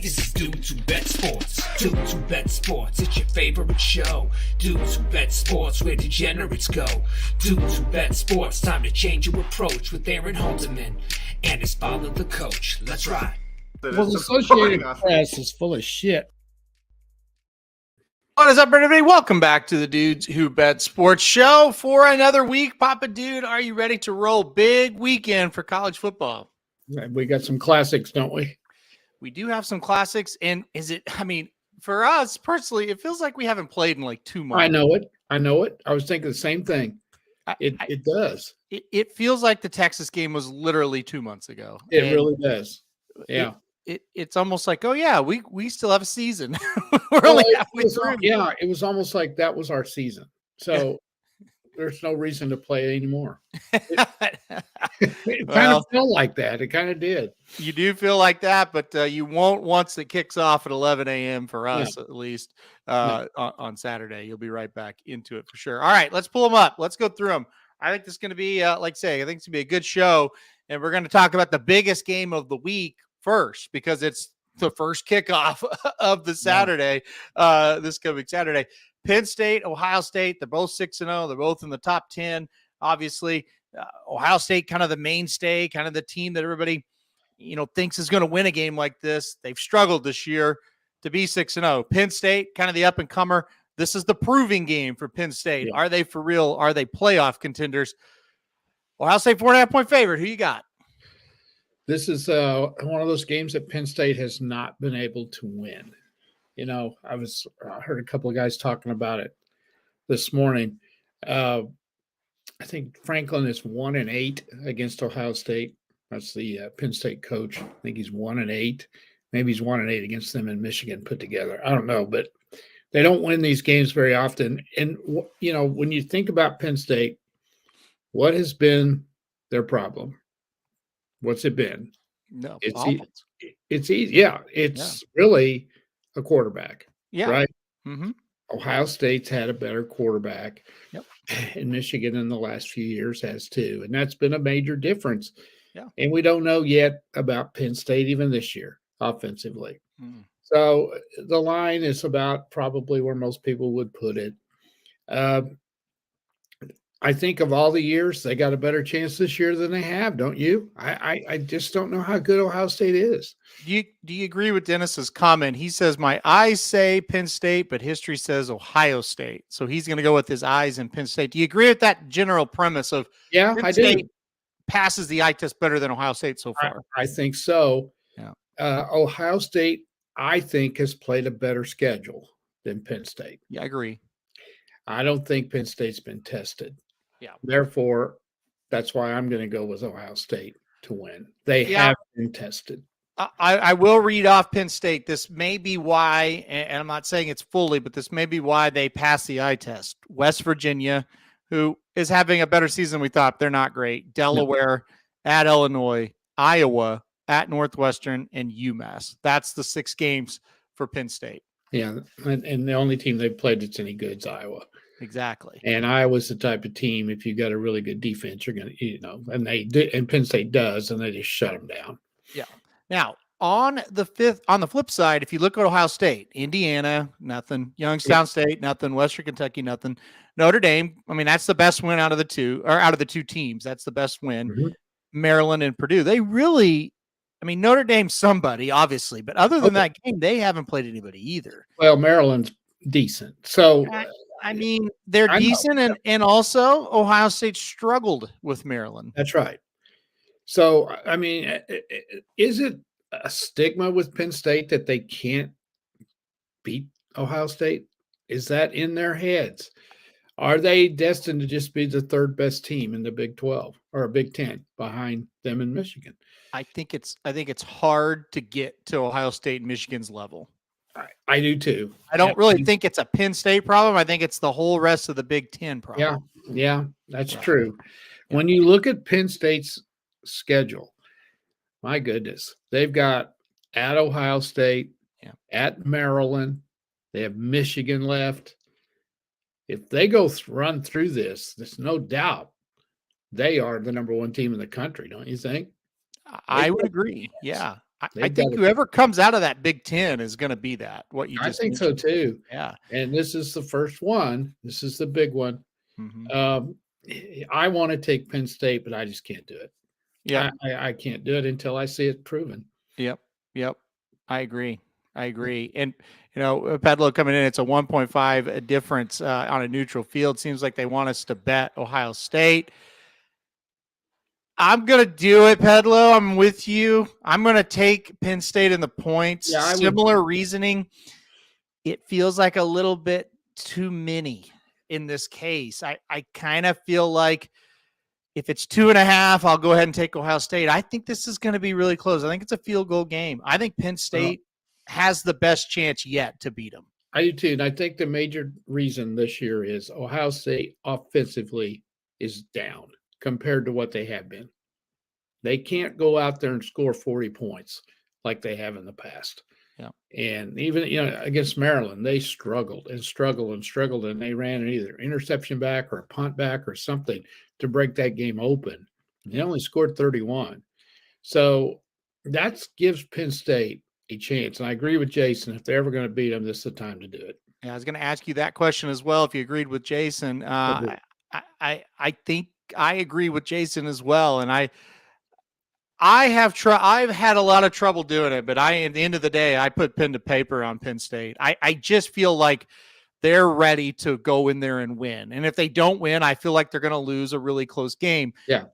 This is DWBS Sports. DWBS Sports, it's your favorite show. DWBS Sports, where degenerates go. DWBS Sports, time to change your approach with Aaron Halterman and his father, the coach. Let's ride. Well, the Associated Press is full of shit. What is up, everybody? Welcome back to the Dudes Who Bet Sports Show for another week. Papa Dude, are you ready to roll? Big weekend for college football. We got some classics, don't we? We do have some classics. And for us personally, it feels like we haven't played in like 2 months. I know it. I was thinking the same thing. It does. It feels like the Texas game was literally 2 months ago. It really does. Yeah. It's almost like, oh yeah, we still have a season. We're only halfway through. Yeah, it was almost like that was our season. So there's no reason to play anymore. It kind of felt like that. It kind of did. You do feel like that, but you won't once it kicks off at 11 a.m. for us, at least on Saturday. You'll be right back into it for sure. All right, let's pull them up. Let's go through them. I think this is going to be, I think it's going to be a good show. And we're going to talk about the biggest game of the week first, because it's the first kickoff of the Saturday, this coming Saturday. Penn State, Ohio State, they're both 6-0. They're both in the top 10. Obviously, Ohio State kind of the mainstay, kind of the team that everybody, thinks is going to win a game like this. They've struggled this year to be 6-0. Penn State, kind of the up-and-comer. This is the proving game for Penn State. Yeah. Are they for real? Are they playoff contenders? Ohio State 4.5-point favorite. Who you got? This is one of those games that Penn State has not been able to win. I heard a couple of guys talking about it this morning. I think Franklin is 1-8 against Ohio State. That's the Penn State coach. I think he's 1-8. Maybe he's 1-8 against them in Michigan put together. I don't know, but they don't win these games very often. And when you think about Penn State, what has been their problem? What's it been? No, it's easy. Yeah, it's really a quarterback. Yeah, right. Mm-hmm. Ohio State's had a better quarterback. Yep. And Michigan in the last few years has too, and that's been a major difference. Yeah. And we don't know yet about Penn State even this year offensively. Mm. So the line is about probably where most people would put it. I think of all the years, they got a better chance this year than they have, don't you? I just don't know how good Ohio State is. Do you agree with Dennis's comment? He says, my eyes say Penn State, but history says Ohio State. So he's going to go with his eyes in Penn State. Do you agree with that general premise of Penn State passes the eye test better than Ohio State so far? I think so. Yeah. Ohio State, I think, has played a better schedule than Penn State. Yeah, I agree. I don't think Penn State's been tested. Yeah. Therefore, that's why I'm going to go with Ohio State to win. They have been tested. I will read off Penn State. This may be why, and I'm not saying it's fully, but this may be why they passed the eye test. West Virginia, who is having a better season than we thought. They're not great. Delaware, at Illinois, Iowa, at Northwestern, and UMass. That's the 6 games for Penn State. Yeah, and the only team they've played that's any good is Iowa. Exactly. And Iowa's the type of team, if you got a really good defense, you're going to, and they do, and Penn State does, and they just shut them down. Yeah. Now, on the flip side, if you look at Ohio State, Indiana, nothing. Youngstown State, nothing. Western Kentucky, nothing. Notre Dame, that's the best win out of the two teams. That's the best win. Mm-hmm. Maryland and Purdue. They really, Notre Dame's somebody, obviously, but other than that game, they haven't played anybody either. Well, Maryland's decent. So, they're decent, and also Ohio State struggled with Maryland. That's right. So, is it a stigma with Penn State that they can't beat Ohio State? Is that in their heads? Are they destined to just be the third best team in the Big 12 or Big 10 behind them in Michigan? I think it's hard to get to Ohio State and Michigan's level. I do too. I don't really think it's a Penn State problem. I think it's the whole rest of the Big 10 problem. Yeah, that's true. Yeah. When you look at Penn State's schedule, my goodness, they've got at Ohio State, at Maryland, they have Michigan left. If they go run through this, there's no doubt they are the number 1 team in the country, don't you think? I would agree. Yeah. I think whoever comes out of that Big Ten is going to be that. What you just think so too. Yeah. And this is the first one. This is the big one. I want to take Penn State, but I just can't do it. Yeah. I can't do it until I see it proven. Yep. I agree. And, Padlo coming in, it's a 1.5 difference on a neutral field. Seems like they want us to bet Ohio State. I'm going to do it, Padlo. I'm with you. I'm going to take Penn State in the points. Yeah, Similar reasoning. It feels like a little bit too many in this case. I kind of feel like if it's 2.5, I'll go ahead and take Ohio State. I think this is going to be really close. I think it's a field goal game. I think Penn State has the best chance yet to beat them. I do too. And I think the major reason this year is Ohio State offensively is down compared to what they have been. They can't go out there and score 40 points like they have in the past. Yeah. And even, against Maryland, they struggled, and they ran an either interception back or a punt back or something to break that game open. They only scored 31. So that gives Penn State a chance. And I agree with Jason. If they're ever going to beat them, this is the time to do it. Yeah, I was going to ask you that question as well. If you agreed with Jason, I think I agree with Jason as well. And I've had a lot of trouble doing it, but at the end of the day, I put pen to paper on Penn State. I just feel like they're ready to go in there and win. And if they don't win, I feel like they're going to lose a really close game. Yeah.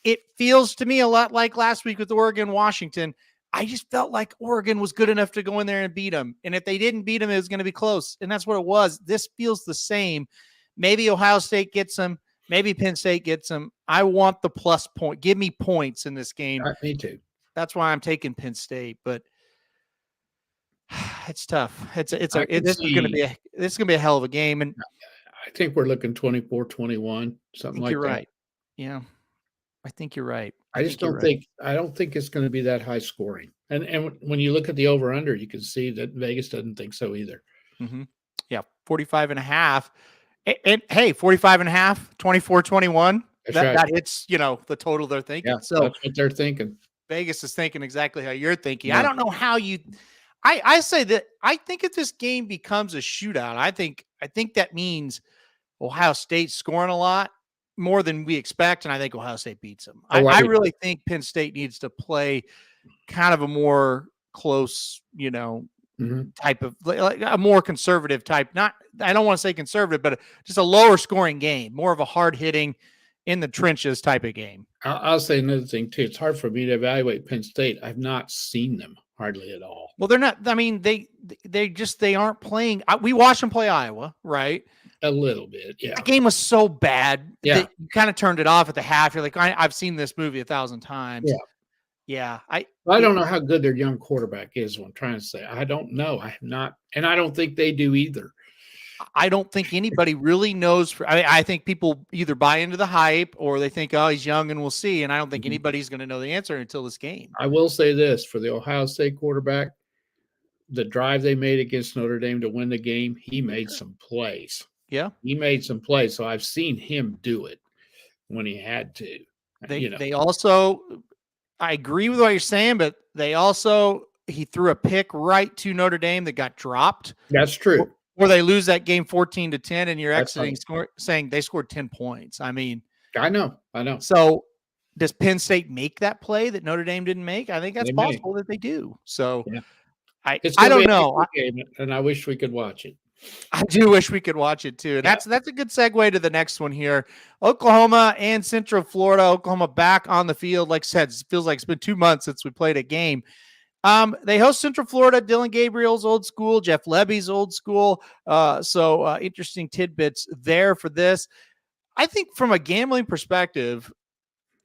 It feels to me a lot like last week with Oregon, Washington. I just felt like Oregon was good enough to go in there and beat them. And if they didn't beat them, it was going to be close. And that's what it was. This feels the same. Maybe Ohio State gets them. Maybe Penn State gets them. I want the plus point. Give me points in this game. Me too. That's why I'm taking Penn State, but it's tough. This is going to be a hell of a game. And I think we're looking 24-21, something like that. You're right. Yeah. I think you're right. I don't think it's going to be that high scoring. And when you look at the over under, you can see that Vegas doesn't think so either. Mm-hmm. Yeah. 45.5. And hey, 45.5, 24-21. That hits, the total they're thinking. Yeah, so that's what they're thinking. Vegas is thinking exactly how you're thinking. Yeah. I don't know how I say that I think if this game becomes a shootout, I think that means Ohio State scoring a lot more than we expect, and I think Ohio State beats them. I really think Penn State needs to play kind of a more close, type of like a more conservative type. I don't want to say conservative, but just a lower scoring game, more of a hard hitting in the trenches type of game. I'll say another thing too. It's hard for me to evaluate Penn State. I've not seen them hardly at all. Well, they're not. I mean, they aren't playing. We watched them play Iowa, right? A little bit, yeah. The game was so bad that you kind of turned it off at the half. You're like, I've seen this movie 1,000 times. Yeah. I don't know how good their young quarterback is. What I'm trying to say, I don't know. I have not, and I don't think they do either. I don't think anybody really knows. I think people either buy into the hype or they think, oh, he's young and we'll see. And I don't think anybody's going to know the answer until this game. I will say this for the Ohio State quarterback, the drive they made against Notre Dame to win the game, he made some plays. Yeah. He made some plays. So I've seen him do it when he had to. They also, I agree with what you're saying, but he threw a pick right to Notre Dame that got dropped. That's true. Or they lose that game 14-10 and you're exiting saying they scored 10 points. I mean, I know. So does Penn State make that play that Notre Dame didn't make? I think that's possible that they do. So I don't know. And I wish we could watch it. I do wish we could watch it too. That's a good segue to the next one here. Oklahoma and Central Florida. Oklahoma back on the field. Like I said, it feels like it's been 2 months since we played a game. They host Central Florida. Dylan Gabriel's old school, Jeff Levy's old school. So interesting tidbits there for this. I think from a gambling perspective,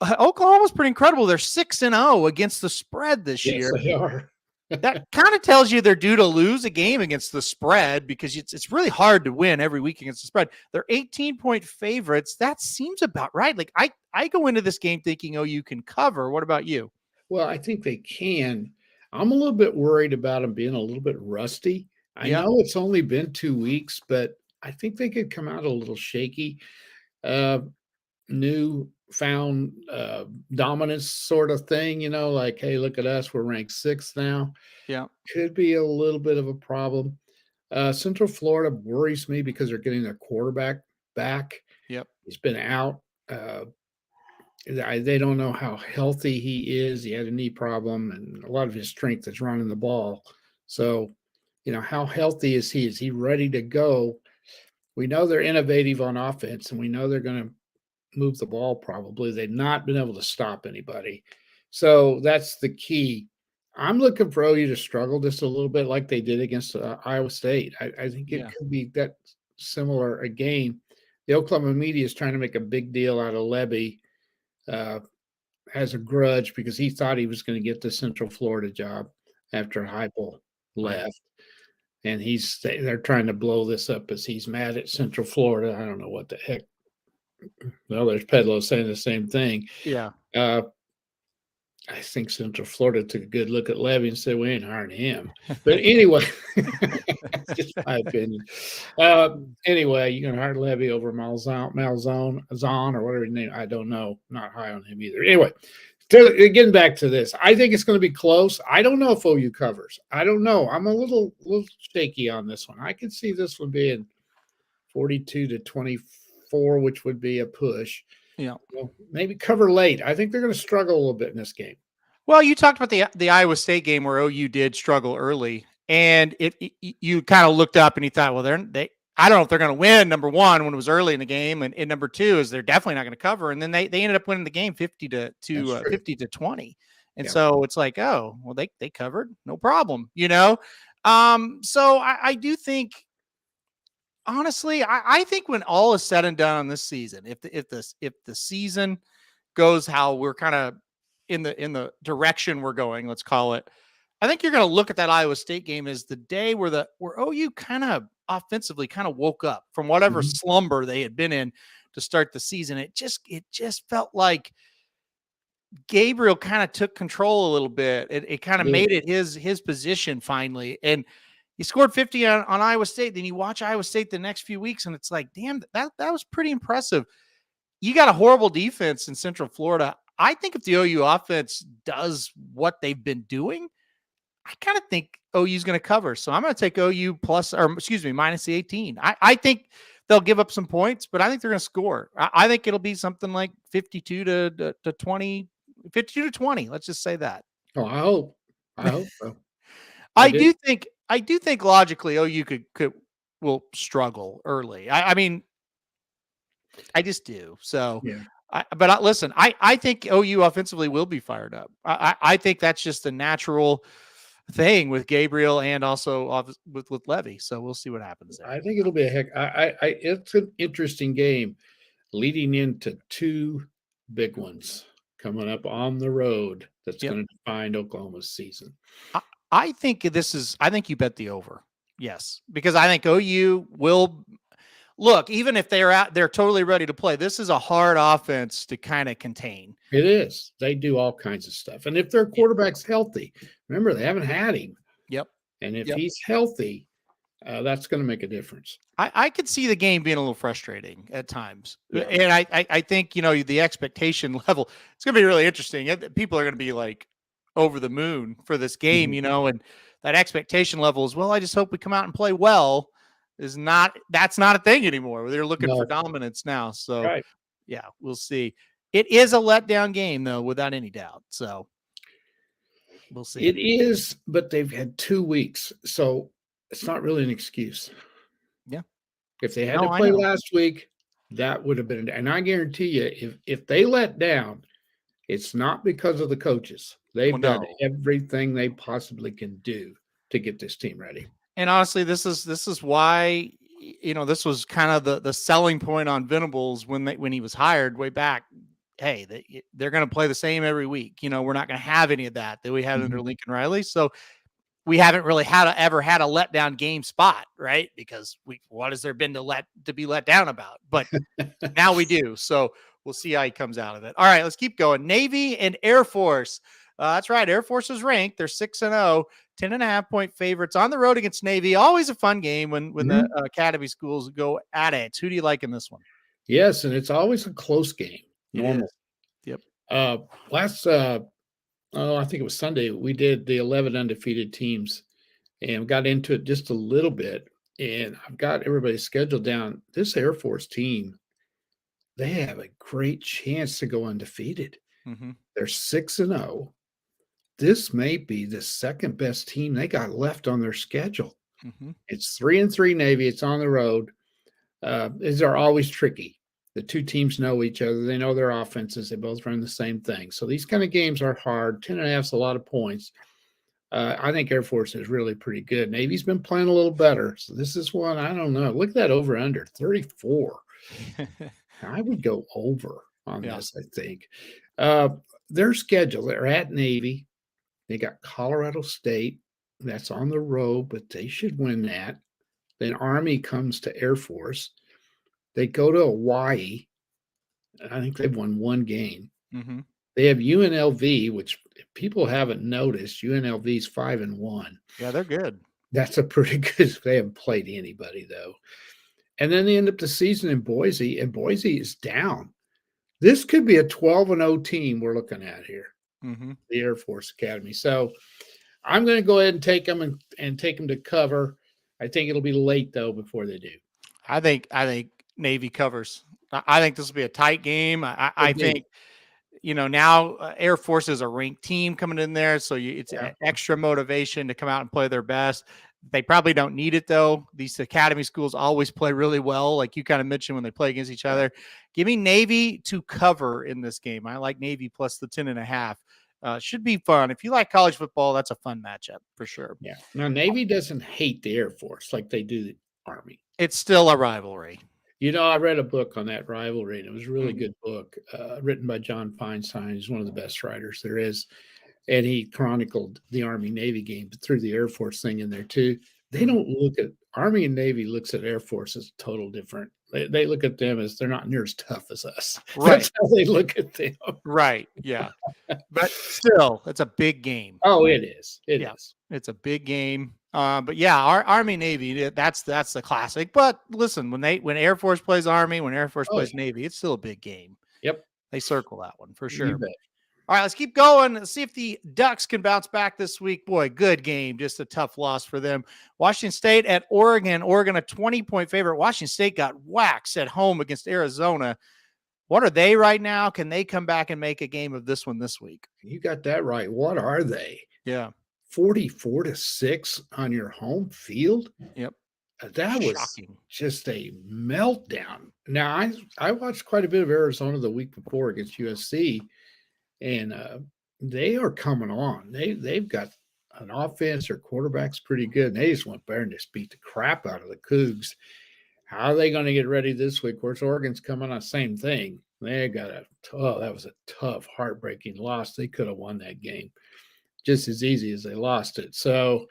Oklahoma's pretty incredible. They're 6-0 against the spread this year. Yes, they are. That kind of tells you they're due to lose a game against the spread because it's really hard to win every week against the spread. They're 18-point favorites. That seems about right. Like I go into this game thinking, oh, you can cover. What about you? Well, I think they can. I'm a little bit worried about them being a little bit rusty. I know it's only been 2 weeks, but I think they could come out a little shaky. New found dominance sort of thing, like, hey, look at us, we're ranked 6th now. Yeah. Could be a little bit of a problem. Central Florida worries me because they're getting their quarterback back. Yep. He's been out. They don't know how healthy he is. He had a knee problem, and a lot of his strength is running the ball. So, how healthy is he? Is he ready to go? We know they're innovative on offense, and we know they're going to move the ball probably. They've not been able to stop anybody. So that's the key. I'm looking for OU to struggle just a little bit like they did against Iowa State. I think it could be that similar a game. The Oklahoma media is trying to make a big deal out of Levy. Has a grudge because he thought he was going to get the Central Florida job after Heupel left. And they're trying to blow this up as he's mad at Central Florida. I don't know what the heck. Well, there's Pedlo saying the same thing. Yeah. I think Central Florida took a good look at Levy and said, we ain't hiring him. But anyway, that's just my opinion. Anyway, you can hire Levy over Malzahn or whatever his name. I don't know. Not high on him either. Anyway, getting back to this, I think it's going to be close. I don't know if OU covers. I don't know. I'm a little shaky on this one. I could see this one being 42-24, which would be a push. Yeah. Maybe cover late. I think they're going to struggle a little bit in this game. Well, you talked about the Iowa State game where OU did struggle early, and you kind of looked up and you thought, well, I don't know if they're going to win. Number one, when it was early in the game, and number two is they're definitely not going to cover. And then they ended up winning the game 50-20, and so it's like, oh, well, they covered, no problem, So I do think. Honestly, I think when all is said and done on this season, if the season goes how we're kind of in the direction we're going, let's call it, I think you're going to look at that Iowa State game as the day where OU kind of offensively kind of woke up from whatever slumber they had been in to start the season. It just felt like Gabriel kind of took control a little bit. It kind of made it his position finally, and he scored 50 on Iowa State. Then you watch Iowa State the next few weeks, and it's like, damn, that was pretty impressive. You got a horrible defense in Central Florida. I think if the OU offense does what they've been doing, I kind of think OU is going to cover. So I'm going to take OU minus the 18. I think they'll give up some points, but I think they're going to score. I think it'll be something like 52-20. Let's just say that. Oh, I hope so. I do think logically OU will struggle early. I mean, I just do. So, listen, I think OU offensively will be fired up. I think that's just a natural thing with Gabriel and also with Levy. So we'll see what happens there. I think it'll be it's an interesting game leading into two big ones coming up on the road. That's going to define Oklahoma's season. I think you bet the over. Yes. Because I think OU will look, even if they're totally ready to play. This is a hard offense to kind of contain. It is. They do all kinds of stuff. And if their quarterback's healthy, remember they haven't had him. Yep. And if he's healthy, that's going to make a difference. I could see the game being a little frustrating at times. Yeah. And I think, the expectation level, it's going to be really interesting. People are going to be like over the moon for this game, and that expectation level is, well, I just hope we come out and play well. That's not a thing anymore. They're looking for dominance now. So we'll see. It is a letdown game though, without any doubt. So we'll see. It is, but they've had 2 weeks. So it's not really an excuse. Yeah. If they had to play last week, that would have been, and I guarantee you, if they let down, it's not because of the coaches. They've done everything they possibly can do to get this team ready. And honestly, this is why, this was kind of the selling point on Venables when he was hired way back. Hey, they're going to play the same every week. We're not going to have any of that we had under Lincoln Riley. So we haven't really ever had a letdown game spot, right? Because what has there been to be let down about? But now we do. So we'll see how he comes out of it. All right, let's keep going. Navy and Air Force. That's right. Air Force is ranked. They're 6-0, 10.5-point favorites on the road against Navy. Always a fun game when the academy schools go at it. Who do you like in this one? Yes, and it's always a close game. normal. Yep. Last, I think it was Sunday, we did the 11 undefeated teams and got into it just a little bit. And I've got everybody scheduled down. This Air Force team, they have a great chance to go undefeated. Mm-hmm. They're 6-0. This may be the second best team they got left on their schedule. Mm-hmm. It's 3-3 Navy. It's on the road. These are always tricky. The two teams know each other. They know their offenses. They both run the same thing. So these kind of games are hard. 10.5 is a lot of points. I think Air Force is really pretty good. Navy's been playing a little better. So this is one, I don't know. Look at that over under 34. I would go over on this, I think. Their schedule, they're at Navy. They got Colorado State. That's on the road, but they should win that. Then Army comes to Air Force. They go to Hawaii. I think they've won one game. Mm-hmm. They have UNLV, which if people haven't noticed, UNLV's 5-1. Yeah, they're good. That's a pretty good. They haven't played anybody, though. And then they end up the season in Boise, and Boise is down. This could be a 12-0 team we're looking at here, the Air Force Academy. So I'm going to go ahead and take them and take them to cover. I think it'll be late, though, before they do. I think Navy covers. I think this will be a tight game. I think, now Air Force is a ranked team coming in there, so it's extra motivation to come out and play their best. They probably don't need it, though. These academy schools always play really well, like you kind of mentioned when they play against each other. Give me Navy to cover in this game. I like Navy plus the 10.5. Should be fun. If you like college football, that's a fun matchup for sure. Yeah. Now, Navy doesn't hate the Air Force like they do the Army. It's still a rivalry. I read a book on that rivalry, and it was a really good book written by John Feinstein. He's one of the best writers there is. And he chronicled the Army-Navy game, but threw the Air Force thing in there too. They don't look at Army and Navy looks at Air Force as total different. They look at them as they're not near as tough as us. Right. That's how they look at them. Right. Yeah. But still, it's a big game. Oh, it is. It is. It's a big game. But yeah, our Army Navy, that's the classic. But listen, when Air Force plays Army, when Air Force plays Navy, it's still a big game. Yep. They circle that one for sure. You bet. All right, let's keep going. Let's see if the Ducks can bounce back this week. Boy, good game. Just a tough loss for them. Washington State at Oregon. Oregon, a 20-point favorite. Washington State got waxed at home against Arizona. What are they right now? Can they come back and make a game of this one this week? You got that right. What are they? Yeah. 44-6 on your home field? Yep. That was shocking. Just a meltdown. Now, I watched quite a bit of Arizona the week before against USC. And they are coming on. They've got an offense. Their quarterback's pretty good. And they just went there and just beat the crap out of the Cougs. How are they going to get ready this week? Of course, Oregon's coming on the same thing. They got that was a tough, heartbreaking loss. They could have won that game just as easy as they lost it. So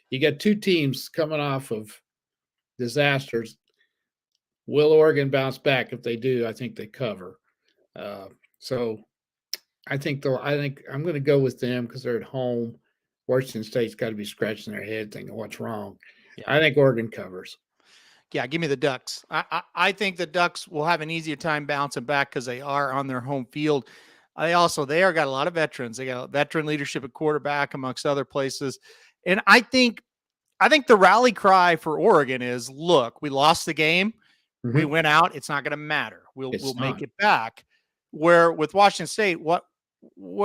you got two teams coming off of disasters. Will Oregon bounce back? If they do, I think they cover. I think I'm going to go with them because they're at home. Washington State's got to be scratching their head thinking, what's wrong? Yeah. I think Oregon covers. Yeah, give me the Ducks. I think the Ducks will have an easier time bouncing back because they are on their home field. They are got a lot of veterans. They got veteran leadership at quarterback, amongst other places. And I think the rally cry for Oregon is, look, we lost the game. Mm-hmm. We went out. It's not going to matter. We'll make it back. Where with Washington State, what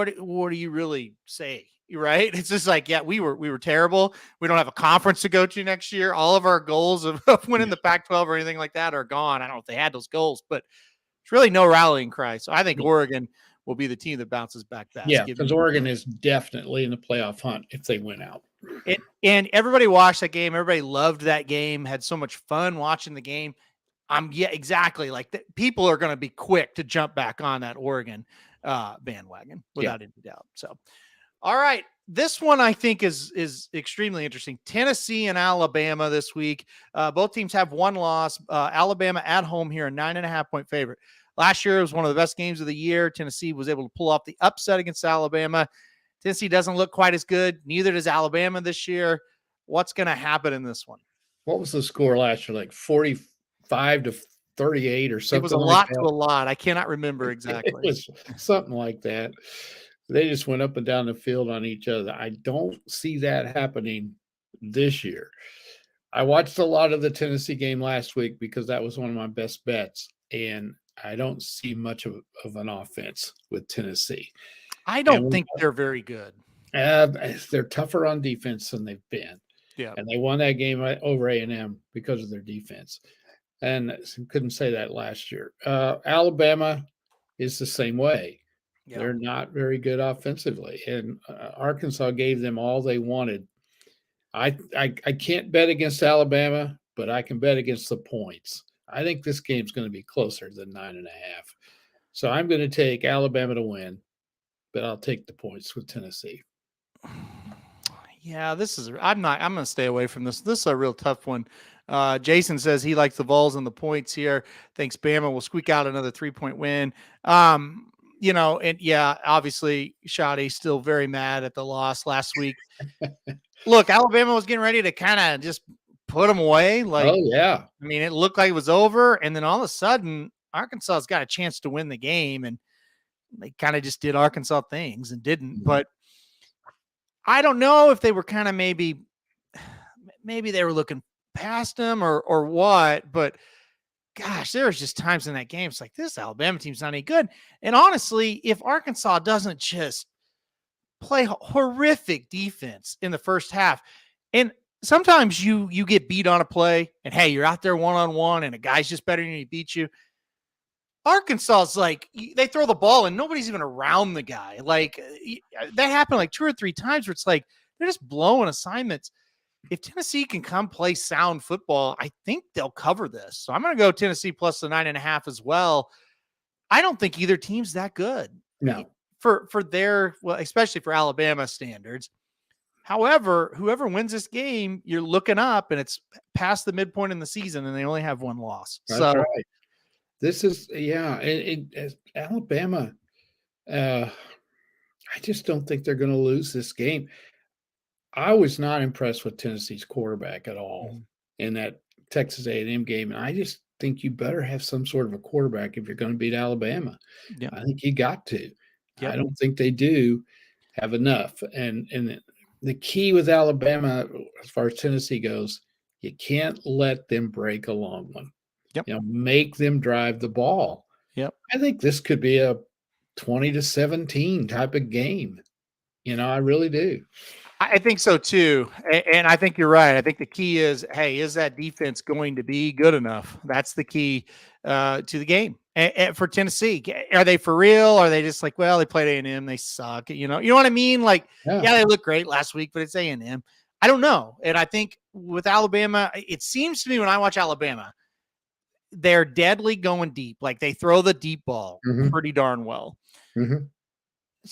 do you really say? Right? It's just like, yeah, we were terrible. We don't have a conference to go to next year. All of our goals of winning the Pac-12 or anything like that are gone. I don't know if they had those goals, but it's really no rallying cry. So I think Oregon will be the team that bounces back fast. Yeah, because Oregon is definitely in the playoff hunt if they win out. And everybody watched that game. Everybody loved that game. Had so much fun watching the game. Yeah, exactly. Like people are going to be quick to jump back on that Oregon bandwagon without any doubt. So, all right. This one I think is extremely interesting. Tennessee and Alabama this week. Both teams have one loss. Alabama at home here, a 9.5-point favorite. Last year it was one of the best games of the year. Tennessee was able to pull off the upset against Alabama. Tennessee doesn't look quite as good. Neither does Alabama this year. What's going to happen in this one? What was the score last year? Like 45-14 38 or It something was a like lot to that. a lot. I cannot remember It exactly. was something like that. They just went up and down the field on each other. I don't see that happening this year. I watched a lot of the Tennessee game last week because that was one of my best bets, and I don't see much of an offense with Tennessee. I don't And think they're very good. they're tougher on defense than they've been. Yeah. And they won that game over A&M because of their defense. And couldn't say that last year. Alabama is the same way. Yeah. They're not very good offensively, and Arkansas gave them all they wanted. I can't bet against Alabama, but I can bet against the points. I think this game's going to be closer than 9.5. So I'm going to take Alabama to win, but I'll take the points with Tennessee. Yeah, I'm going to stay away from this. This is a real tough one. Jason says he likes the Vols and the points here. Thinks Bama will squeak out another 3-point win. And yeah, obviously Shoddy still very mad at the loss last week. Look, Alabama was getting ready to kind of just put them away. Oh yeah. I mean, it looked like it was over. And then all of a sudden Arkansas's got a chance to win the game, and they kind of just did Arkansas things and didn't. Mm-hmm. But I don't know if they were kind of maybe they were looking past them or what, but gosh, there was just times in that game. It's like, this Alabama team's not any good. And honestly, if Arkansas doesn't just play horrific defense in the first half, and sometimes you get beat on a play and hey, you're out there one-on-one and a guy's just better than you, beat you. Arkansas's like, they throw the ball and nobody's even around the guy. Like that happened like 2 or 3 times where it's like, they're just blowing assignments. If Tennessee can come play sound football, I think they'll cover this. So I'm going to go Tennessee plus the 9.5 as well. I don't think either team's that good. No. For their, well, especially for Alabama standards. However, whoever wins this game, you're looking up and it's past the midpoint in the season and they only have 1 loss. That's so right. This is, Alabama, I just don't think they're going to lose this game. I was not impressed with Tennessee's quarterback at all in that Texas A&M game. And I just think you better have some sort of a quarterback if you're going to beat Alabama. Yep. I think you got to. Yep. I don't think they do have enough. And the key with Alabama, as far as Tennessee goes, you can't let them break a long one. Yep. Make them drive the ball. Yep. I think this could be a 20-17 type of game. I really do. I think so too. And I think you're right. I think the key is, hey, is that defense going to be good enough? That's the key to the game. And for Tennessee, are they for real? Are they just like, well, they played A&M, they suck. You know what I mean? Like, yeah, they look great last week, but it's A&M. I don't know. And I think with Alabama, it seems to me when I watch Alabama, they're deadly going deep. Like they throw the deep ball pretty darn well. Mm-hmm.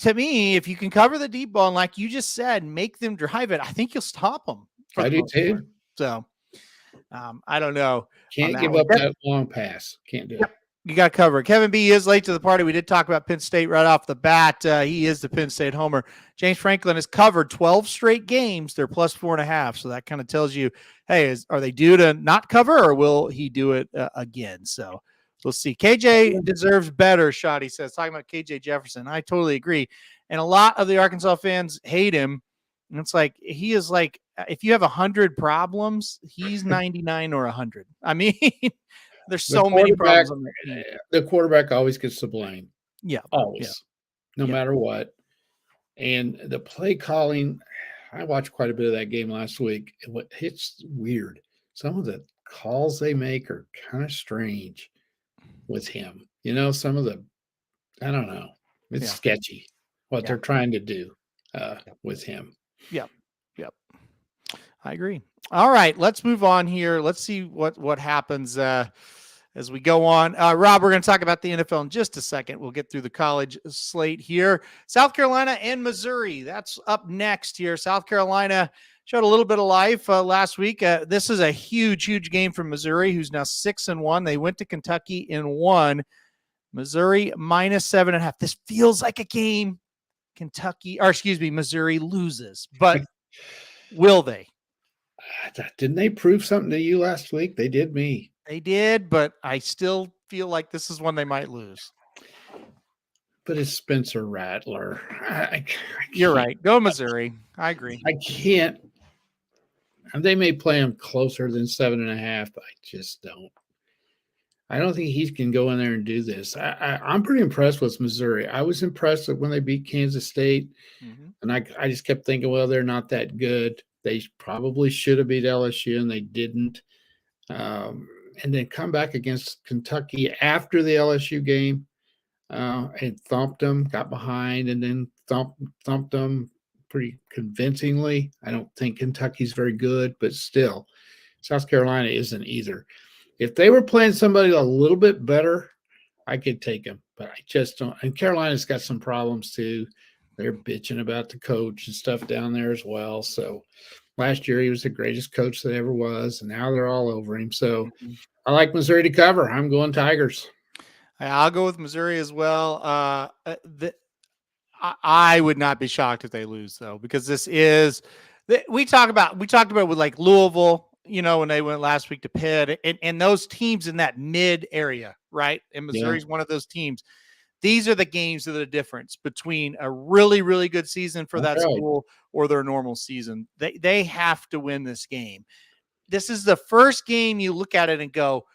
To me, if you can cover the deep ball and like you just said, make them drive it, I think you'll stop them. I do too. So I don't know. Can't give up that long pass. Can't do it. You got to cover it. Kevin B is late to the party. We did talk about Penn State right off the bat. He is the Penn State homer. James Franklin has covered 12 straight games. They're plus 4.5. So that kind of tells you, hey, are they due to not cover or will he do it again? So we'll see. KJ deserves better, Shoddy says. Talking about KJ Jefferson. I totally agree. And a lot of the Arkansas fans hate him. And it's like, he is like, if you have 100 problems, he's 99 or 100. I mean, there's so many problems on that team. The quarterback always gets the blame. Yeah. Always. Yeah. No matter what. And the play calling, I watched quite a bit of that game last week. It's weird. Some of the calls they make are kind of strange with him. Some of the, I don't know. It's sketchy what they're trying to do with him. Yep. I agree. All right, let's move on here. Let's see what happens as we go on. Rob, we're going to talk about the NFL in just a second. We'll get through the college slate here. South Carolina and Missouri. That's up next here. South Carolina showed a little bit of life last week. This is a huge game for Missouri, who's now 6-1. They went to Kentucky and won. Missouri minus 7.5. This feels like a game Missouri loses, but will they? Didn't they prove something to you last week? They did me. They did, but I still feel like this is one they might lose. But it's Spencer Rattler. You're right. Go Missouri. I agree. I can't. And they may play him closer than 7.5, but I just don't. I don't think he can go in there and do this. I'm pretty impressed with Missouri. I was impressed when they beat Kansas State, and I just kept thinking, well, they're not that good. They probably should have beat LSU, and they didn't. And then come back against Kentucky after the LSU game and thumped them, got behind, and then thumped them pretty convincingly. I don't think Kentucky's very good, but still, South Carolina isn't either. If they were playing somebody a little bit better, I could take them, but I just don't. And Carolina's got some problems too. They're bitching about the coach and stuff down there as well. So last year he was the greatest coach that ever was, and now they're all over him. So I like Missouri to cover. I'm going Tigers. I'll go with Missouri as well. I would not be shocked if they lose though, because this is we talked about with like Louisville, when they went last week to Pitt and those teams in that mid area, right? And Missouri's one of those teams. These are the games that are the difference between a really, really good season for that school or their normal season. They have to win this game. This is the first game you look at it and go,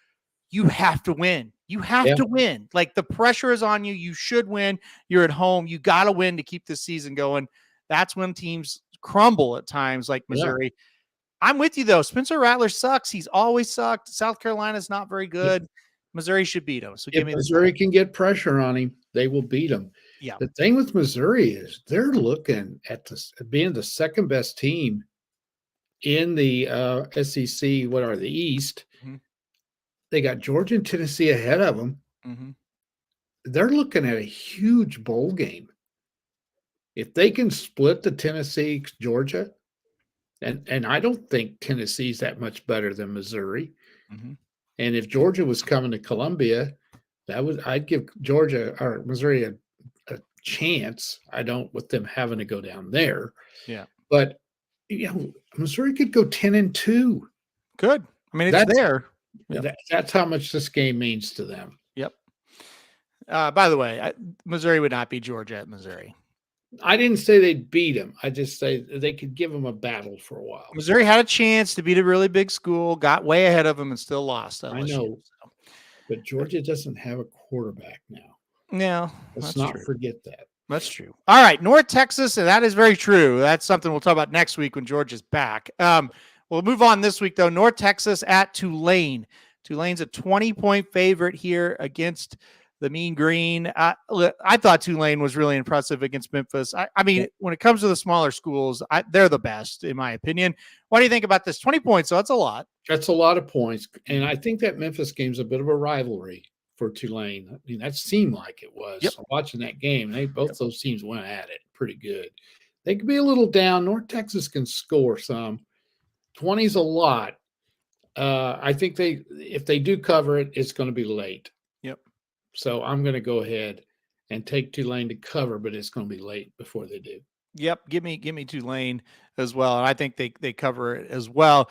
you have to win. You have to win. Like the pressure is on you. You should win. You're at home. You got to win to keep this season going. That's when teams crumble at times like Missouri. Yeah. I'm with you, though. Spencer Rattler sucks. He's always sucked. South Carolina's not very good. Yeah. Missouri should beat him. So if Missouri can get pressure on him, they will beat him. Yeah. The thing with Missouri is they're looking at being the second best team in the SEC. What are the East? Mm-hmm. They got Georgia and Tennessee ahead of them. Mm-hmm. They're looking at a huge bowl game. If they can split the Tennessee, Georgia, and I don't think Tennessee's that much better than Missouri. Mm-hmm. And if Georgia was coming to Columbia, I'd give Georgia or Missouri a chance. I don't with them having to go down there. Yeah. But Missouri could go 10-2. Good. I mean, it's there. Yep. That's how much this game means to them. Yep. By the way, Missouri would not beat Georgia at Missouri. I didn't say they'd beat them. I just say they could give them a battle for a while. Missouri had a chance to beat a really big school, got way ahead of them, and still lost. LSU, I know. So. But Georgia doesn't have a quarterback now. No. Let's not forget that. That's true. All right. North Texas, and that is very true. That's something we'll talk about next week when Georgia's back. We'll move on this week, though. North Texas at Tulane. Tulane's a 20-point favorite here against the Mean Green. I thought Tulane was really impressive against Memphis. I mean, when it comes to the smaller schools, they're the best, in my opinion. What do you think about this? 20 points, so that's a lot. That's a lot of points. And I think that Memphis game's a bit of a rivalry for Tulane. I mean, that seemed like it was. Yep. Watching that game, both those teams went at it pretty good. They could be a little down. North Texas can score some. 20's a lot. I think if they do cover it, it's going to be late. Yep. So I'm going to go ahead and take Tulane to cover, but it's going to be late before they do. Yep. Give me Tulane as well. And I think they cover it as well.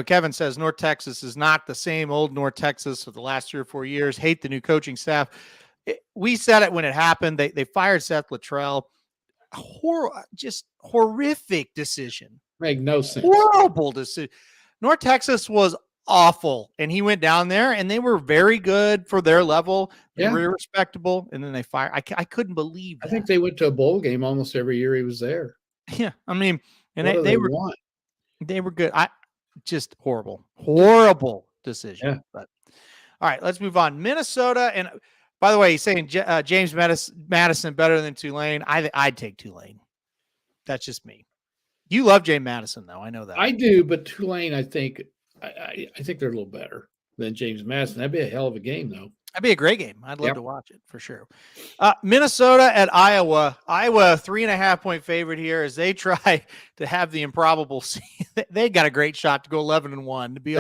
Kevin says North Texas is not the same old North Texas of the last 3 or 4 years. Hate the new coaching staff. We said it when it happened. They fired Seth Luttrell. Just horrific decision. Make no sense. Horrible decision. North Texas was awful, and he went down there, and they were very good for their level. They were respectable, and then they fired. I couldn't believe that. I think they went to a bowl game almost every year he was there. Yeah, I mean, and they were good. Just horrible decision. Yeah. But all right, let's move on. Minnesota, and by the way, he's saying James Madison better than Tulane. I'd take Tulane. That's just me. You love James Madison, though. I know that. I do, but Tulane, I think they're a little better than James Madison. That'd be a hell of a game, though. That'd be a great game. I'd love to watch it for sure. Minnesota at Iowa. Iowa, 3.5-point favorite here as they try to have the improbable. They got a great shot to go 11-1 to be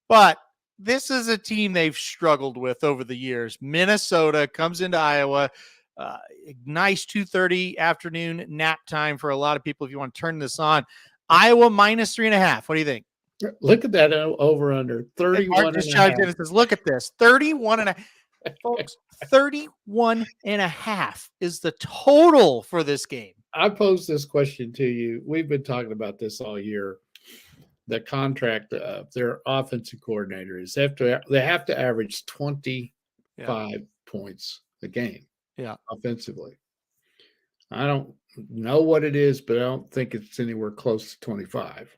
But this is a team they've struggled with over the years. Minnesota comes into Iowa. Nice 2:30 afternoon nap time for a lot of people if you want to turn this on. Iowa minus 3.5. What do you think? Look at that over under And 31 Mark just and a half. chimed in and says, look at this. 31 and a folks, 31 and a half is the total for this game. I posed this question to you. We've been talking about this all year. The contract of their offensive coordinator is they have to average 25 points a game. Yeah. Offensively. I don't know what it is, but I don't think it's anywhere close to 25.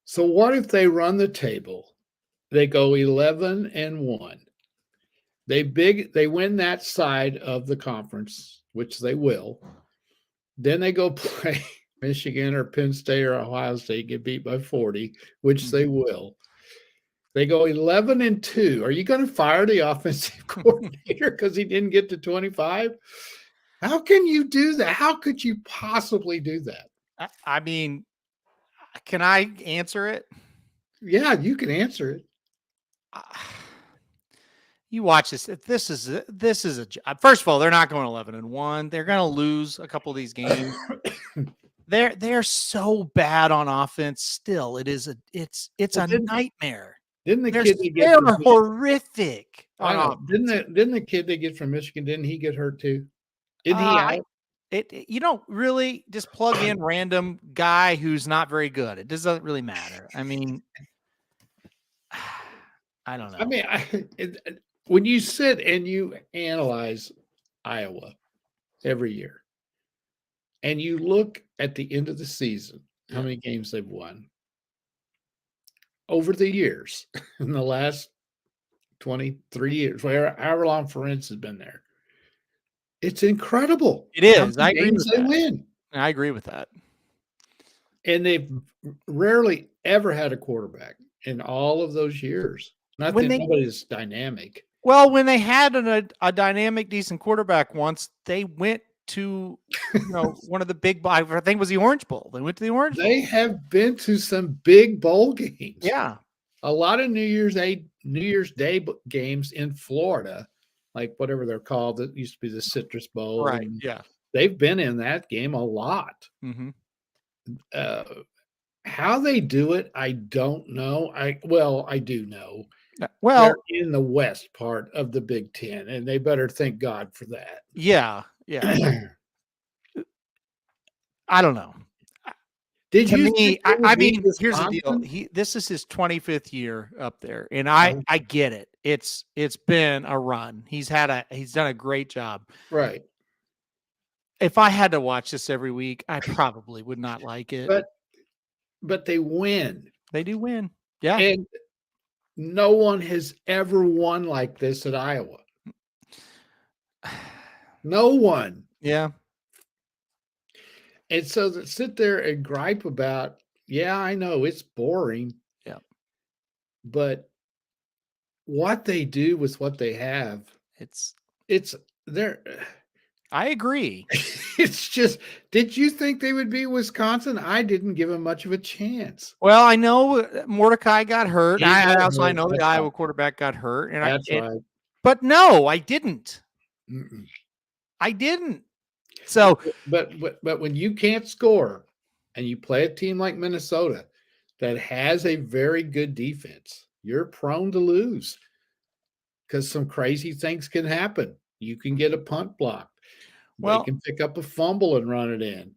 So what if they run the table? They go 11-1. They win that side of the conference, which they will. Then they go play Michigan or Penn State or Ohio State, get beat by 40, which they will. They go 11-2. Are you going to fire the offensive coordinator because he didn't get to 25? How can you do that? How could you possibly do that? I mean, can I answer it? Yeah, you can answer it. You watch this. This is a first of all, they're not going 11-1. They're going to lose a couple of these games. They're so bad on offense. Still, it's a nightmare. Didn't the kid they get they're horrific? Didn't the kid they get from Michigan? Didn't he get hurt too? Isn't he out? You don't really just plug in random guy who's not very good. It doesn't really matter. I mean, I don't know. I mean, when you sit and you analyze Iowa every year, and you look at the end of the season, how many games they've won over the years, in the last 23 years, however long Ferenc has been there, it's incredible. It is. I agree with that. Win. I agree with that. And they've rarely ever had a quarterback in all of those years. Not that nobody's dynamic. Well, when they had a dynamic, decent quarterback once, they went to one of the big, I think it was the Orange Bowl. They went to the Orange Bowl. They have been to some big bowl games. Yeah. A lot of New Year's Day games in Florida, like whatever they're called. That used to be the Citrus Bowl. Right. Yeah. They've been in that game a lot. Mm-hmm. How they do it, I don't know. I do know. Well, they're in the west part of the Big Ten, and they better thank God for that. Yeah. Yeah. I don't know. Did you? I mean, here's the deal. This is his 25th year up there, and I get it. It's been a run. He's done a great job. Right. If I had to watch this every week, I probably would not like it. But they win. They do win. Yeah. And no one has ever won like this at Iowa. No one. Yeah. And so to sit there and gripe about, yeah, I know it's boring. Yeah. But what they do with what they have, it's there. I agree. It's just, did you think they would be Wisconsin? I didn't give them much of a chance. Well, I know Mordecai got hurt. I know the Iowa quarterback got hurt. And that's right. But no, I didn't. Mm-mm. I didn't. So, but when you can't score and you play a team like Minnesota that has a very good defense, you're prone to lose because some crazy things can happen. You can get a punt blocked. They can pick up a fumble and run it in.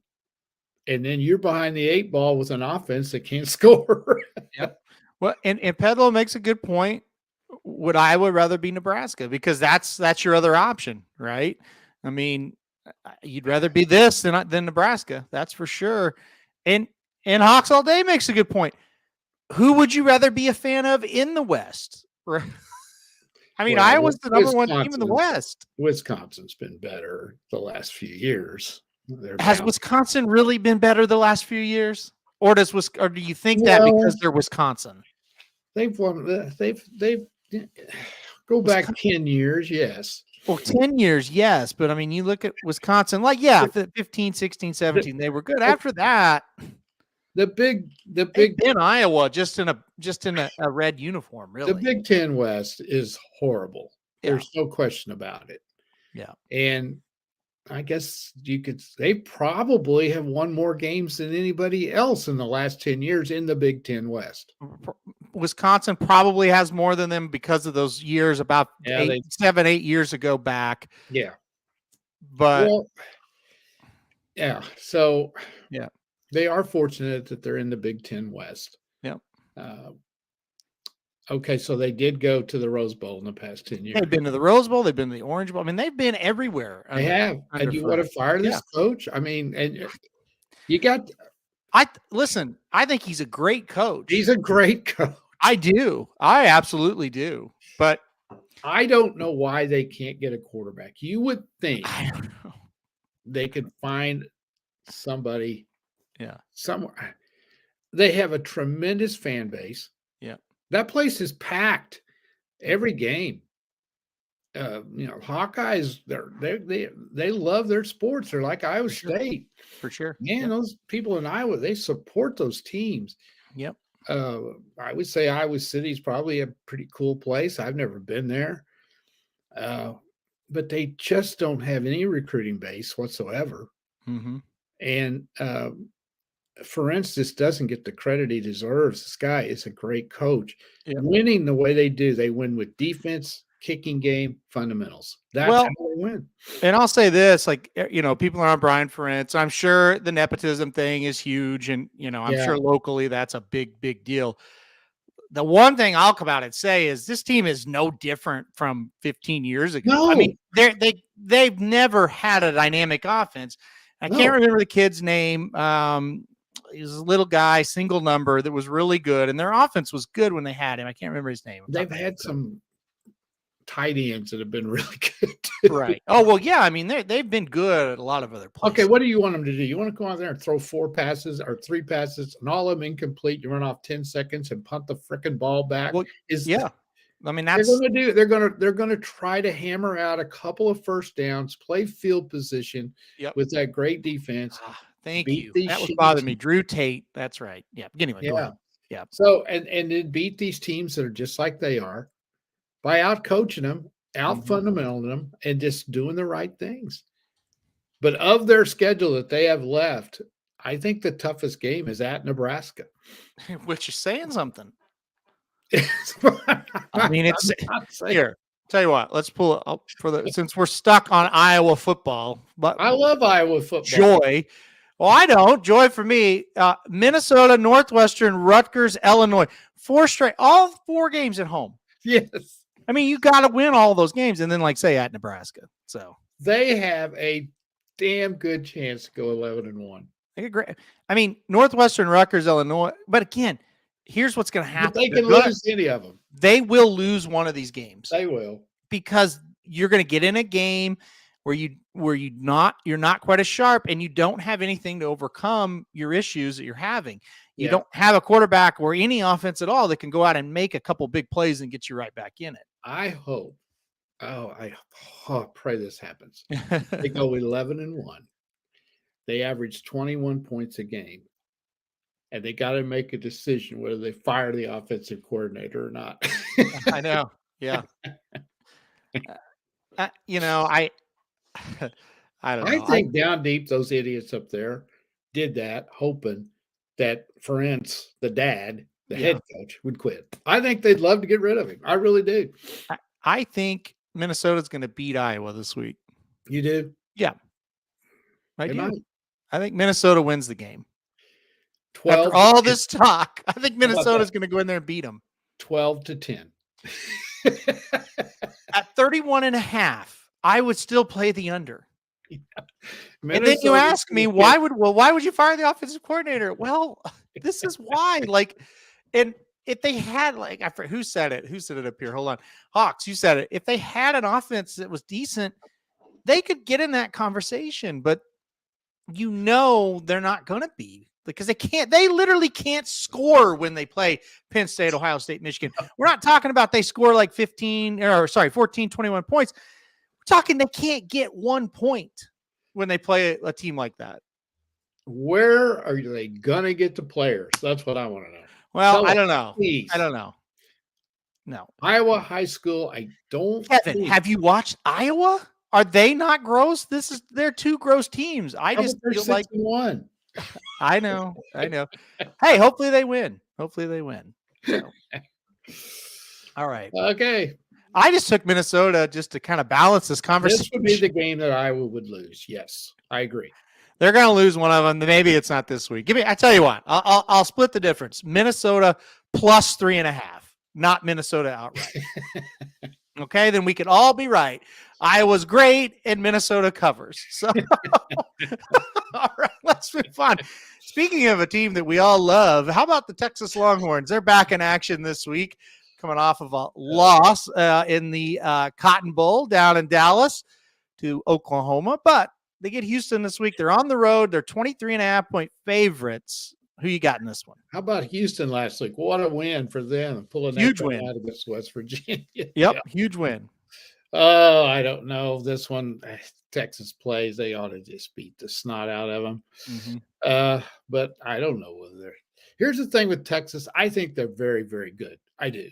And then you're behind the 8 ball with an offense that can't score. Yep. Well, and Pedro makes a good point. Would Iowa rather be Nebraska? Because that's your other option, right? I mean, you'd rather be this than Nebraska. That's for sure. And Hawks All Day makes a good point. Who would you rather be a fan of in the West? Right? I mean, Iowa's the number one team in the West. Wisconsin's been better the last few years. Has Wisconsin really been better the last few years? Or do you think that because they're Wisconsin? They've won. They've go back 10 years, yes. Well, 10 years, yes. But I mean, you look at Wisconsin, 15, 16, 17, they were good. After that, the big in Iowa, just in a red uniform, really. The Big Ten West is horrible. Yeah. There's no question about it. Yeah. And I guess they probably have won more games than anybody else in the last 10 years in the Big Ten West. Wisconsin probably has more than them because of those years about 7, 8 years ago back. Yeah. But yeah. So yeah, they are fortunate that they're in the Big Ten West. Yeah. Okay, so they did go to the Rose Bowl in the past 10 years. They've been to the Rose Bowl. They've been to the Orange Bowl. I mean, they've been everywhere. They have. And you want to fire this coach? I mean, and you got. Listen, I think he's a great coach. He's a great coach. I do. I absolutely do. But I don't know why they can't get a quarterback. You would think they could find somebody. Yeah. Somewhere. They have a tremendous fan base. Yeah. That place is packed every game. Hawkeyes, they love their sports. They're like Iowa State. For sure. Man, those people in Iowa, they support those teams. Yep. I would say Iowa City is probably a pretty cool place. I've never been there. But they just don't have any recruiting base whatsoever. Mm-hmm. And for instance, doesn't get the credit he deserves. This guy is a great coach. Yeah. Winning the way they do, they win with defense, kicking game, fundamentals. That's how they win. And I'll say this, people are on Brian Ferentz. I'm sure the nepotism thing is huge. And, I'm sure locally that's a big, big deal. The one thing I'll come out and say is this team is no different from 15 years ago. No. I mean, they've never had a dynamic offense. I can't remember the kid's name. He was a little guy, single number that was really good. And their offense was good when they had him. I can't remember his name. They've had some tight ends that have been really good too. Right. Oh, well, yeah. I mean, they've been good at a lot of other places. Okay, what do you want them to do? You want to go out there and throw 4 passes or 3 passes and all of them incomplete? You run off 10 seconds and punt the freaking ball back? Well, I mean, they're going to try to hammer out a couple of first downs, play field position with that great defense. Thank you. That was bothering me. Drew Tate. That's right. Yeah. Anyway, go ahead. Yeah. So and then beat these teams that are just like they are by out coaching them, out fundamental them, and just doing the right things. But of their schedule that they have left, I think the toughest game is at Nebraska. Which is saying something. I mean, it's here. Tell you what, let's pull it up since we're stuck on Iowa football. But I love Iowa football. Joy. Well, I don't. Joy for me. Minnesota, Northwestern, Rutgers, Illinois. 4 straight, all 4 games at home. Yes. I mean, you got to win all those games and then, say, at Nebraska. So they have a damn good chance to go 11-1. They great. I mean, Northwestern, Rutgers, Illinois. But again, here's what's going to happen. But they can lose any of them. They will lose one of these games. They will. Because you're going to get in a game where you're not quite as sharp and you don't have anything to overcome your issues that you're having. You don't have a quarterback or any offense at all that can go out and make a couple big plays and get you right back in it. I hope. I pray this happens. They go 11-1. They average 21 points a game. And they got to make a decision whether they fire the offensive coordinator or not. I know. Yeah. I don't know. I think down deep, those idiots up there did that, hoping that Ferentz, the dad, the head coach, would quit. I think they'd love to get rid of him. I really do. I think Minnesota's going to beat Iowa this week. You do? Yeah. I do. I think Minnesota wins the game. 12 After all this talk, I think Minnesota's going to go in there and beat them. 12-10. At 31.5, I would still play the under. Yeah. And then you ask me, why would you fire the offensive coordinator? Well, this is why. And if they had, who said it? Who said it up here? Hold on. Hawks, you said it. If they had an offense that was decent, they could get in that conversation. But they're not going to be. Because they literally can't score when they play Penn State, Ohio State, Michigan. We're not talking about they score 14, 21 points. We're talking they can't get 1 point when they play a team like that. Where are they going to get the players? That's what I want to know. Well, I don't know. Please. I don't know. No. Iowa high school, I don't. Kevin, have you watched Iowa? Are they not gross? They're two gross teams. I How just about they're feel like 6-1? I know. Hey, hopefully they win. So, all right. Okay. I just took Minnesota just to kind of balance this conversation. This would be the game that Iowa would lose. Yes, I agree. They're going to lose one of them. Maybe it's not this week. I tell you what, I'll split the difference. Minnesota plus 3.5, not Minnesota outright. Okay, then we could all be right. Iowa's great and Minnesota covers. So, all right, let's move on. Speaking of a team that we all love, how about the Texas Longhorns? They're back in action this week, coming off of a loss in the Cotton Bowl down in Dallas to Oklahoma, but they get Houston this week. They're on the road. They're 23.5-point favorites. Who you got in this one? How about Houston last week? What a win for them. Pulling huge that win out against West Virginia. Yep, Yeah. huge win. Oh, I don't know. This one, Texas plays. They ought to just beat the snot out of them. Mm-hmm. But I don't know whether they're. Here's the thing with Texas. I think they're very, very good. I do.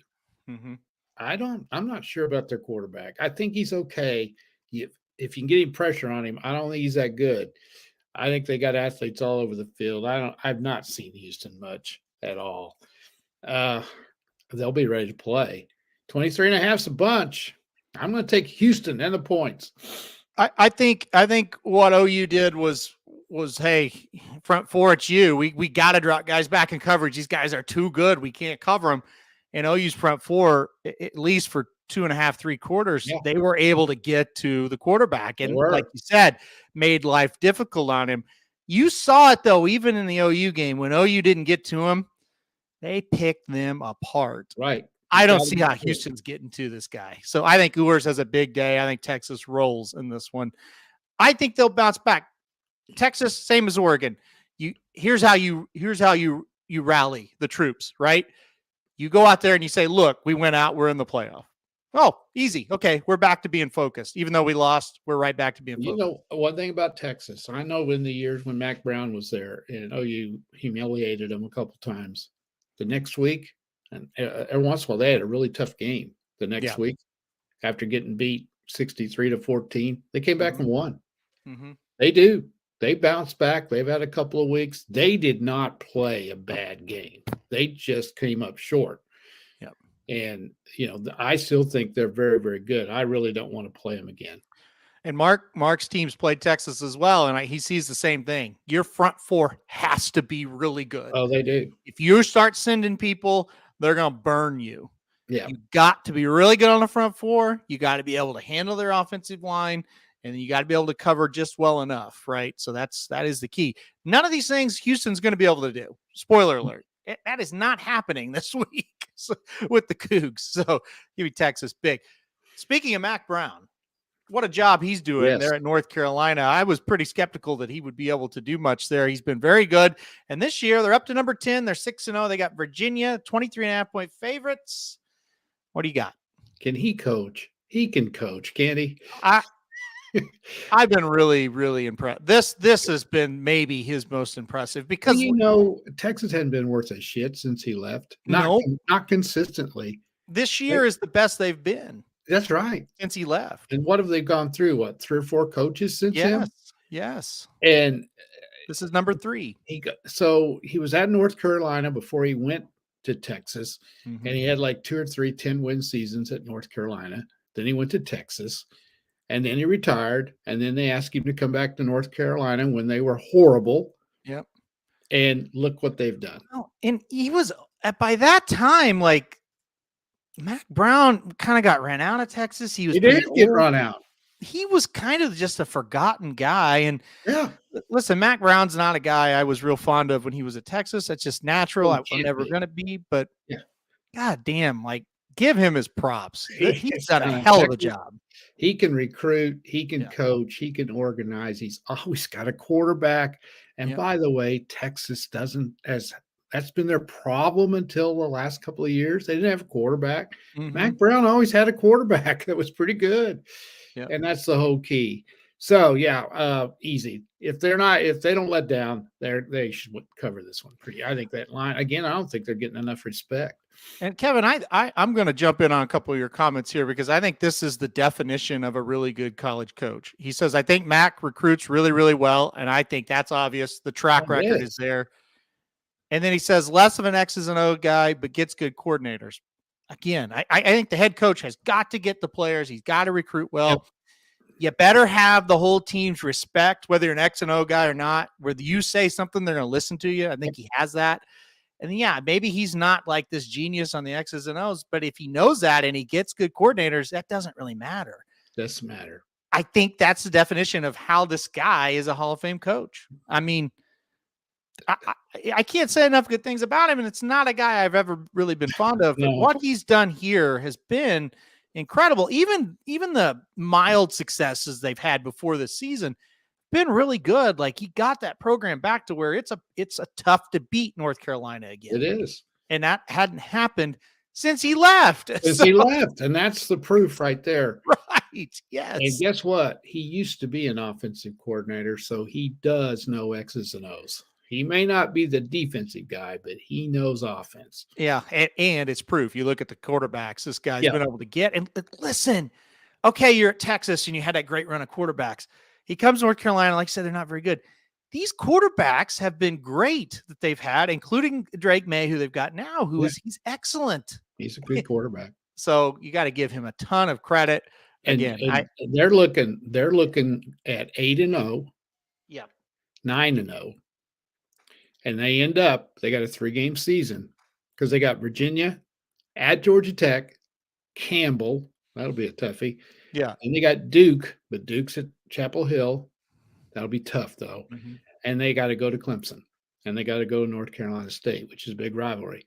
Mm-hmm. I'm not sure about their quarterback. I think he's okay. If you can get any pressure on him, I don't think he's that good. I think they got athletes all over the field. I've not seen Houston much at all. They'll be ready to play. 23.5 is a bunch. I'm going to take Houston and the points. I think what OU did was hey, front four, it's you. We got to drop guys back in coverage. These guys are too good. We can't cover them. And OU's front four, at least for 2.5, 3 quarters, they were able to get to the quarterback. And like you said, made life difficult on him. You saw it, though, even in the OU game. When OU didn't get to him, they picked them apart. Right. I don't see how Houston's getting to this guy. So I think Ewers has a big day. I think Texas rolls in this one. I think they'll bounce back. Texas, same as Oregon. Here's how you rally the troops, right? You go out there and you say, look, we went out, we're in the playoff. Oh, easy. Okay, we're back to being focused. Even though we lost, we're right back to being focused. You know, one thing about Texas, I know in the years when Mac Brown was there and OU humiliated him a couple times. The next week, and every once in a while, they had a really tough game. The next week, after getting beat 63-14, they came back and won. Mm-hmm. They do. They bounced back. They've had a couple of weeks. They did not play a bad game. They just came up short. Yep. And, I still think they're very, very good. I really don't want to play them again. And Mark's teams played Texas as well, and he sees the same thing. Your front four has to be really good. Oh, they do. If you start sending people, they're going to burn you. Yeah. You got to be really good on the front four. You got to be able to handle their offensive line, and you got to be able to cover just well enough, right? So that is the key. None of these things Houston's going to be able to do. Spoiler alert. That is not happening this week with the Cougs. So give me Texas big. Speaking of Mac Brown, what a job he's doing there at North Carolina. I was pretty skeptical that he would be able to do much there. He's been very good. And this year they're up to number 10. They're 6-0. They got Virginia, 23.5-point favorites. What do you got? Can he coach? He can coach, can't he? I've been really, really impressed. This has been maybe his most impressive because Texas hadn't been worth a shit since he left. Not consistently. This year is the best they've been. That's right. Since he left. And what have they gone through? 3 or 4 coaches since him? Yes. And this is number 3. So he was at North Carolina before he went to Texas. Mm-hmm. And he had like 2 or 3 10-win seasons at North Carolina. Then he went to Texas. And then he retired. And then they asked him to come back to North Carolina when they were horrible. Yep. And look what they've done. Oh, and he was, by that time, like, Mac Brown kind of got ran out of Texas. He did get run out. He was kind of just a forgotten guy. And yeah, listen, Mac Brown's not a guy I was real fond of when he was at Texas. That's just natural. I'm never going to be. But God damn, like, give him his props. He's done a hell of a job. He can recruit. He can coach. He can organize. He's always got a quarterback. And by the way, Texas doesn't that's been their problem until the last couple of years. They didn't have a quarterback. Mm-hmm. Mac Brown always had a quarterback that was pretty good. Yep. And that's the whole key. So yeah, easy. If they don't let down, they should cover this one pretty. I think that line again. I don't think they're getting enough respect. And Kevin, I'm going to jump in on a couple of your comments here because I think this is the definition of a really good college coach. He says, I think Mac recruits really, really well. And I think that's obvious. The track record is there. And then he says less of an X's and O guy, but gets good coordinators. Again, I think the head coach has got to get the players. He's got to recruit well. Yep. You better have the whole team's respect, whether you're an X and O guy or not. Where you say something, they're going to listen to you. I think he has that. And yeah, maybe he's not like this genius on the X's and O's, but if he knows that and he gets good coordinators, that doesn't really matter. Doesn't matter. I think that's the definition of how this guy is a Hall of Fame coach. I mean, I can't say enough good things about him, and it's not a guy I've ever really been fond of. But what he's done here has been incredible. Even the mild successes they've had before this season been really good. Like he got that program back to where it's a tough to beat North Carolina again. It is. And that hadn't happened since he left. He left. And that's the proof right there. Right. Yes. And guess what? He used to be an offensive coordinator, so he does know X's and O's. He may not be the defensive guy, but he knows offense. Yeah. And it's proof. You look at the quarterbacks this guy's been able to get. And listen, okay, you're at Texas and you had that great run of quarterbacks. He comes to North Carolina, like I said, they're not very good. These quarterbacks have been great that they've had, including Drake May, who they've got now, he's excellent. He's a good quarterback. So you got to give him a ton of credit. Again, and they're looking at 8-0, 9-0, and they got a 3-game season because they got Virginia at Georgia Tech, Campbell. That'll be a toughie. Yeah. And they got Duke, but Duke's at Chapel Hill. That'll be tough, though. Mm-hmm. And they got to go to Clemson. And they got to go to North Carolina State, which is a big rivalry.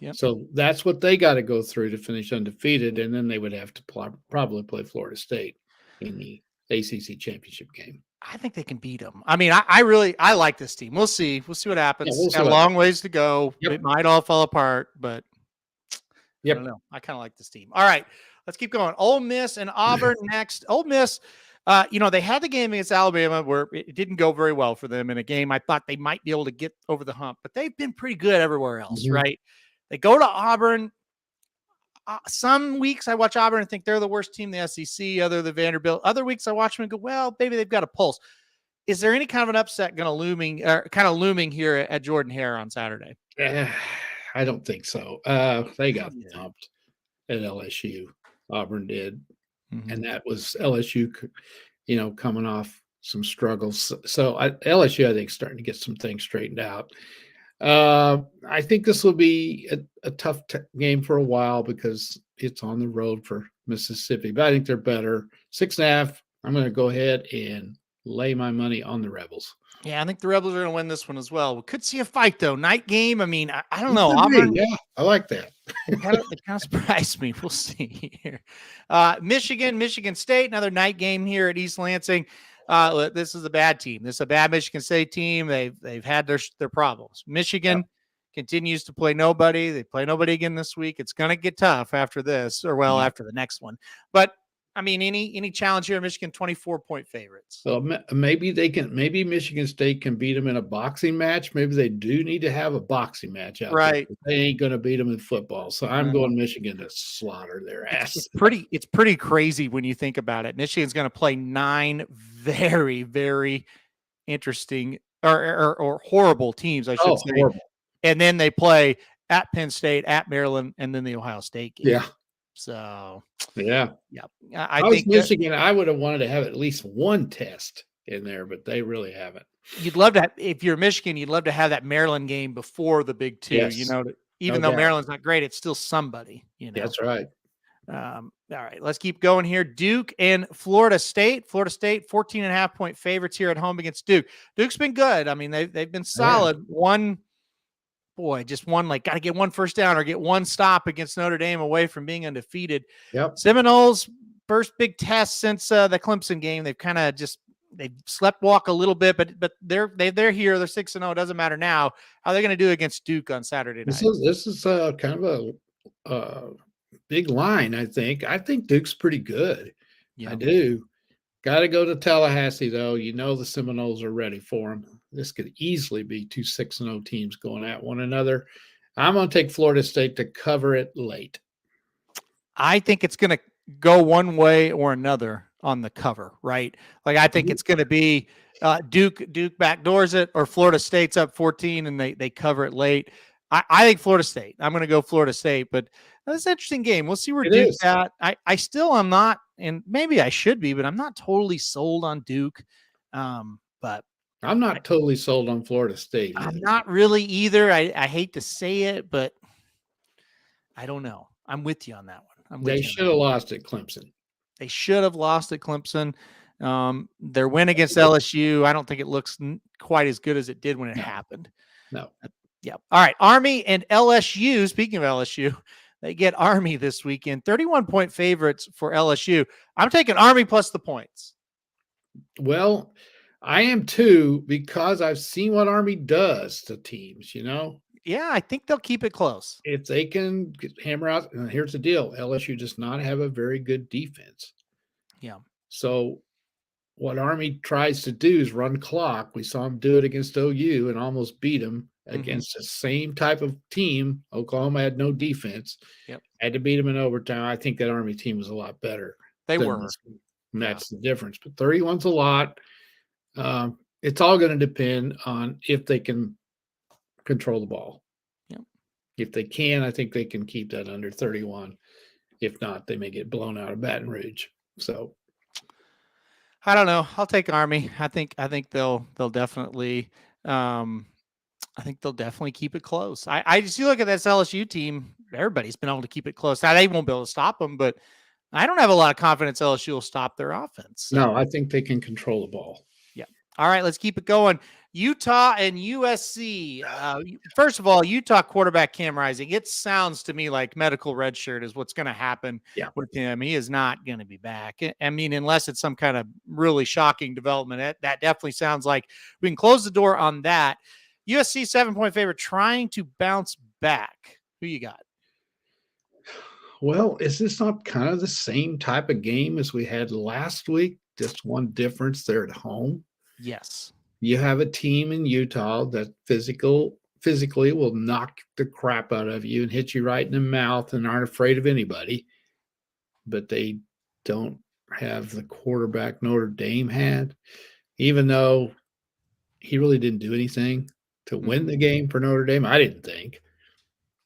Yep. So that's what they got to go through to finish undefeated. And then they would have to probably play Florida State in the ACC championship game. I think they can beat them. I mean, I like this team. We'll see. We'll see what happens. Yeah, got a long ways to go. Yep. It might all fall apart, but I don't know. I kind of like this team. All right. Let's keep going. Ole Miss and Auburn next. Ole Miss, they had the game against Alabama where it didn't go very well for them in a game. I thought they might be able to get over the hump, but they've been pretty good everywhere else, right? They go to Auburn. Some weeks I watch Auburn and think they're the worst team in the SEC other than Vanderbilt. Other weeks I watch them and go, well, maybe they've got a pulse. Is there any kind of an upset looming here at Jordan-Hare on Saturday? I don't think so. They got thumped at LSU. Auburn did. Mm-hmm. And that was LSU, coming off some struggles. So LSU, I think, starting to get some things straightened out. I think this will be a tough game for a while because it's on the road for Mississippi, but I think they're better. 6.5. I'm going to go ahead and lay my money on the Rebels. Yeah, I think the Rebels are going to win this one as well. We could see a fight though. Night game. I mean, I don't know. Auburn, yeah, I like that. It kind of surprised me. We'll see here. Michigan State, another night game here at East Lansing. This is a bad team. This is a bad Michigan State team. They've had their problems. Michigan continues to play nobody. They play nobody again this week. It's going to get tough after this, after the next one. But I mean, any challenge here? Michigan 24-point favorites. So maybe Michigan State can beat them in a boxing match. Maybe they do need to have a boxing match out right there. They ain't going to beat them in football. So I'm going Michigan to slaughter their ass. It's pretty crazy when you think about it. Michigan's going to play 9 very, very interesting or horrible teams, I should say. Horrible. And then they play at Penn State, at Maryland, and then the Ohio State game. Yeah. So, yeah. I think Michigan, I would have wanted to have at least one test in there, but they really haven't. You'd love to, if you're Michigan, you'd love to have that Maryland game before the Big Two. Yes. Even though Maryland's not great, it's still somebody. That's right. All right, let's keep going here. Duke and Florida State. Florida State, 14.5-point favorites here at home against Duke. Duke's been good. I mean, they've been solid. Yeah. Got to get one first down or get one stop against Notre Dame away from being undefeated. Yep. Seminoles, first big test since the Clemson game. They've kind of they've slept walk a little bit, but they're here. They're 6-0. It doesn't matter now. How are they going to do against Duke on Saturday night? This is kind of a big line, I think. I think Duke's pretty good. Yeah. I do. Got to go to Tallahassee, though. You know the Seminoles are ready for them. This could easily be 2 6-0 teams going at one another. I'm going to take Florida State to cover it late. I think it's going to go one way or another on the cover, right? Like I think it's going to be Duke backdoors it, or Florida State's up 14 and they cover it late. I think Florida State. I'm going to go Florida State, but that's an interesting game. We'll see where Duke's at. I still am not, and maybe I should be, but I'm not totally sold on Duke. But I'm not totally sold on Florida State either. I'm not really either. I hate to say it, but I don't know. I'm with you on that one. They should have lost at Clemson. They should have lost at Clemson. Their win against LSU, I don't think it looks quite as good as it did when it happened. No. Yeah. All right. Army and LSU. Speaking of LSU, they get Army this weekend. 31-point favorites for LSU. I'm taking Army plus the points. Well, I am too, because I've seen what Army does to teams, Yeah, I think they'll keep it close. If they can hammer out, and here's the deal, LSU does not have a very good defense. Yeah. So what Army tries to do is run clock. We saw them do it against OU and almost beat them against the same type of team. Oklahoma had no defense. Yep. Had to beat them in overtime. I think that Army team was a lot better. They were. And that's the difference. But 31's a lot. It's all going to depend on if they can control the ball. Yep. If they can, I think they can keep that under 31. If not, they may get blown out of Baton Rouge. So I don't know. I'll take Army. I think they'll definitely I think they'll definitely keep it close. I just, you look at this LSU team, everybody's been able to keep it close. Now they won't be able to stop them, but I don't have a lot of confidence LSU will stop their offense. So. No, I think they can control the ball. Yeah. All right, let's keep it going. Utah and USC. First of all, Utah quarterback Cam Rising. It sounds to me like medical redshirt is what's going to happen with him. He is not going to be back. I mean, unless it's some kind of really shocking development. That definitely sounds like we can close the door on that. USC 7-point favorite trying to bounce back. Who you got? Well, is this not kind of the same type of game as we had last week? Just one difference, they're at home. Yes. You have a team in Utah that physically will knock the crap out of you and hit you right in the mouth and aren't afraid of anybody. But they don't have the quarterback Notre Dame had, even though he really didn't do anything to win the game for Notre Dame. I didn't think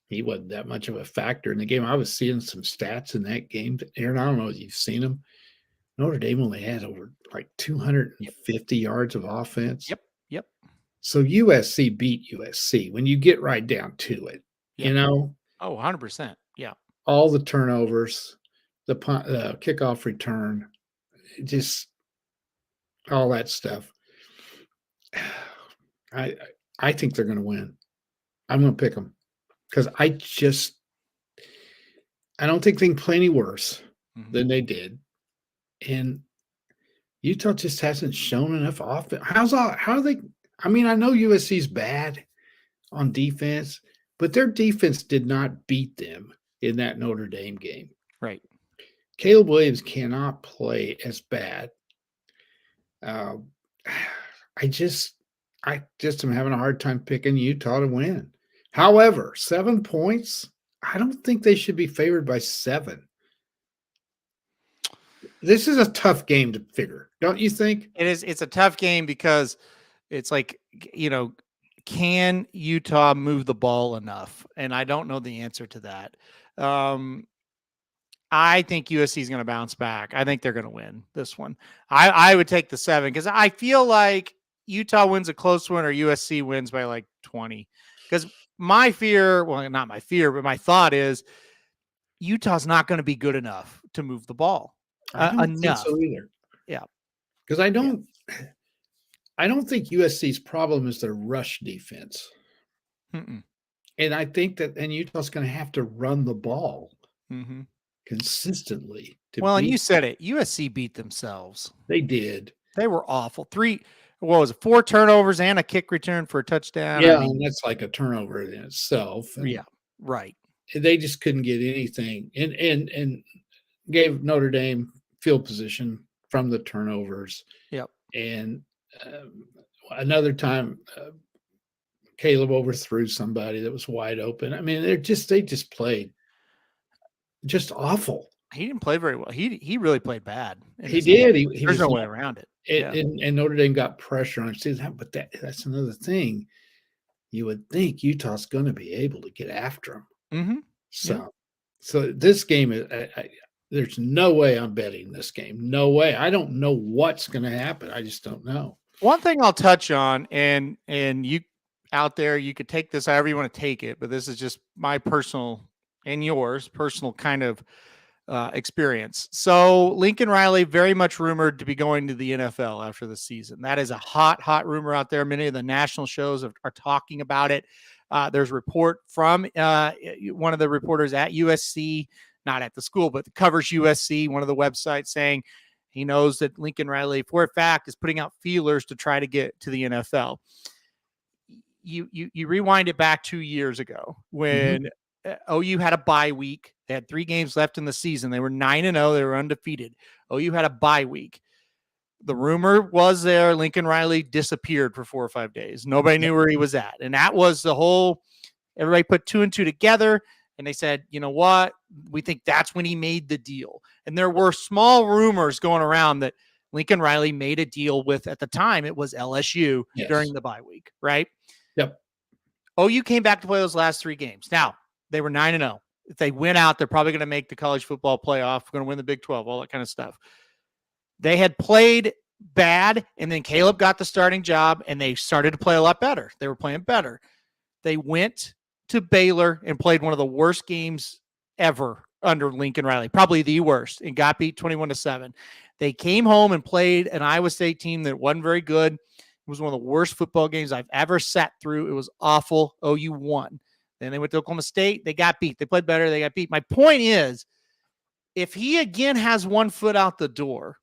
he wasn't that much of a factor in the game. I was seeing some stats in that game. Aaron, I don't know if you've seen them. Notre Dame only had over like 250 yards of offense. Yep. So USC beat USC when you get right down to it. Oh, 100%. Yeah. All the turnovers, the kickoff return, just all that stuff. I think they're going to win. I'm going to pick them because I don't think they can play any worse than they did. And Utah just hasn't shown enough offense. How are they? I mean, I know USC's bad on defense, but their defense did not beat them in that Notre Dame game. Right. Caleb Williams cannot play as bad. I just am having a hard time picking Utah to win. However, 7 points, I don't think they should be favored by 7. This is a tough game to figure, don't you think? It is. It's a tough game because it's like, can Utah move the ball enough? And I don't know the answer to that. I think USC is going to bounce back. I think they're going to win this one. I would take the 7 because I feel like Utah wins a close one or USC wins by like 20. Because my fear, well, not my fear, but my thought is Utah's not going to be good enough to move the ball. I don't enough. think so either. Yeah. Because I don't think USC's problem is their rush defense. Mm-mm. And I think that Utah's going to have to run the ball consistently. And you said it. USC beat themselves. They did. They were awful. 4 turnovers and a kick return for a touchdown. Yeah, and that's like a turnover in itself. And yeah, right. They just couldn't get anything. And gave Notre Dame field position from the turnovers. Yep. And another time, Caleb overthrew somebody that was wide open. I mean, they just played just awful. He didn't play very well. He really played bad. He did. He There's was no way around it. And Notre Dame got pressure on him. But that's another thing. You would think Utah's going to be able to get after him. Mm-hmm. So this game is. There's no way I'm betting this game. No way. I don't know what's going to happen. I just don't know. One thing I'll touch on, and you out there, you could take this however you want to take it, but this is just my personal and yours personal kind of experience. So Lincoln Riley very much rumored to be going to the NFL after the season. That is a hot rumor out there. Many of the national shows are talking about it. There's a report from one of the reporters at USC, not at the school, but covers USC, one of the websites, saying he knows that Lincoln Riley, for a fact, is putting out feelers to try to get to the NFL. You rewind it back 2 years ago when OU had a bye week. They had 3 games left in the season. They were 9-0. They were undefeated. OU had a bye week. The rumor was there Lincoln Riley disappeared for 4 or 5 days. Nobody knew where he was at. And that was the whole, everybody put 2 and 2 together. And they said, you know what? We think that's when he made the deal. And there were small rumors going around that Lincoln Riley made a deal with, at the time, it was LSU during the bye week, right? Yep. OU came back to play those last 3 games. Now, they were 9-0. If they win out, they're probably going to make the college football playoff, going to win the Big 12, all that kind of stuff. They had played bad, and then Caleb got the starting job, and they started to play a lot better. They were playing better. They went to Baylor and played one of the worst games ever under Lincoln Riley, probably the worst, and got beat 21-7. They came home and played an Iowa State team that wasn't very good. It was one of the worst football games I've ever sat through. It was awful. OU won. Then they went to Oklahoma State. They got beat. They played better. They got beat. My point is, if he again has one foot out the door,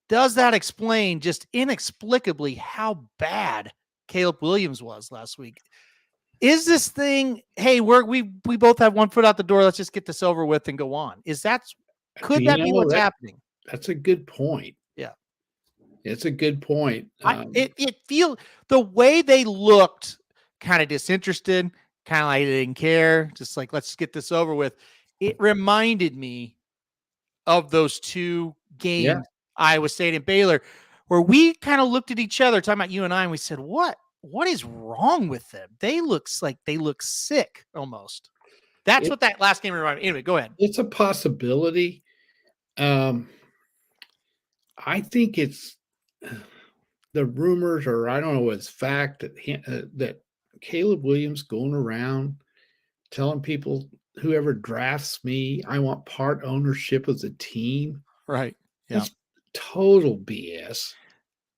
does that explain just inexplicably how bad Caleb Williams was last week? Is this thing, hey, we both have one foot out the door, let's just get this over with and go on? Could that be what's happening? That's a good point. Yeah. It's a good point. It feels the way they looked kind of disinterested, kind of like they didn't care, just like, let's get this over with. It reminded me of those 2 games, Iowa State and Baylor, where we kind of looked at each other, talking about you and I, and we said, what is wrong with them? They look sick almost. That's what that last game reminded me. Anyway, go ahead. It's a possibility. I think it's the rumors, or I don't know, it's fact that Caleb Williams going around telling people, whoever drafts me, I want part ownership of the team. Right. Yeah. That's total BS.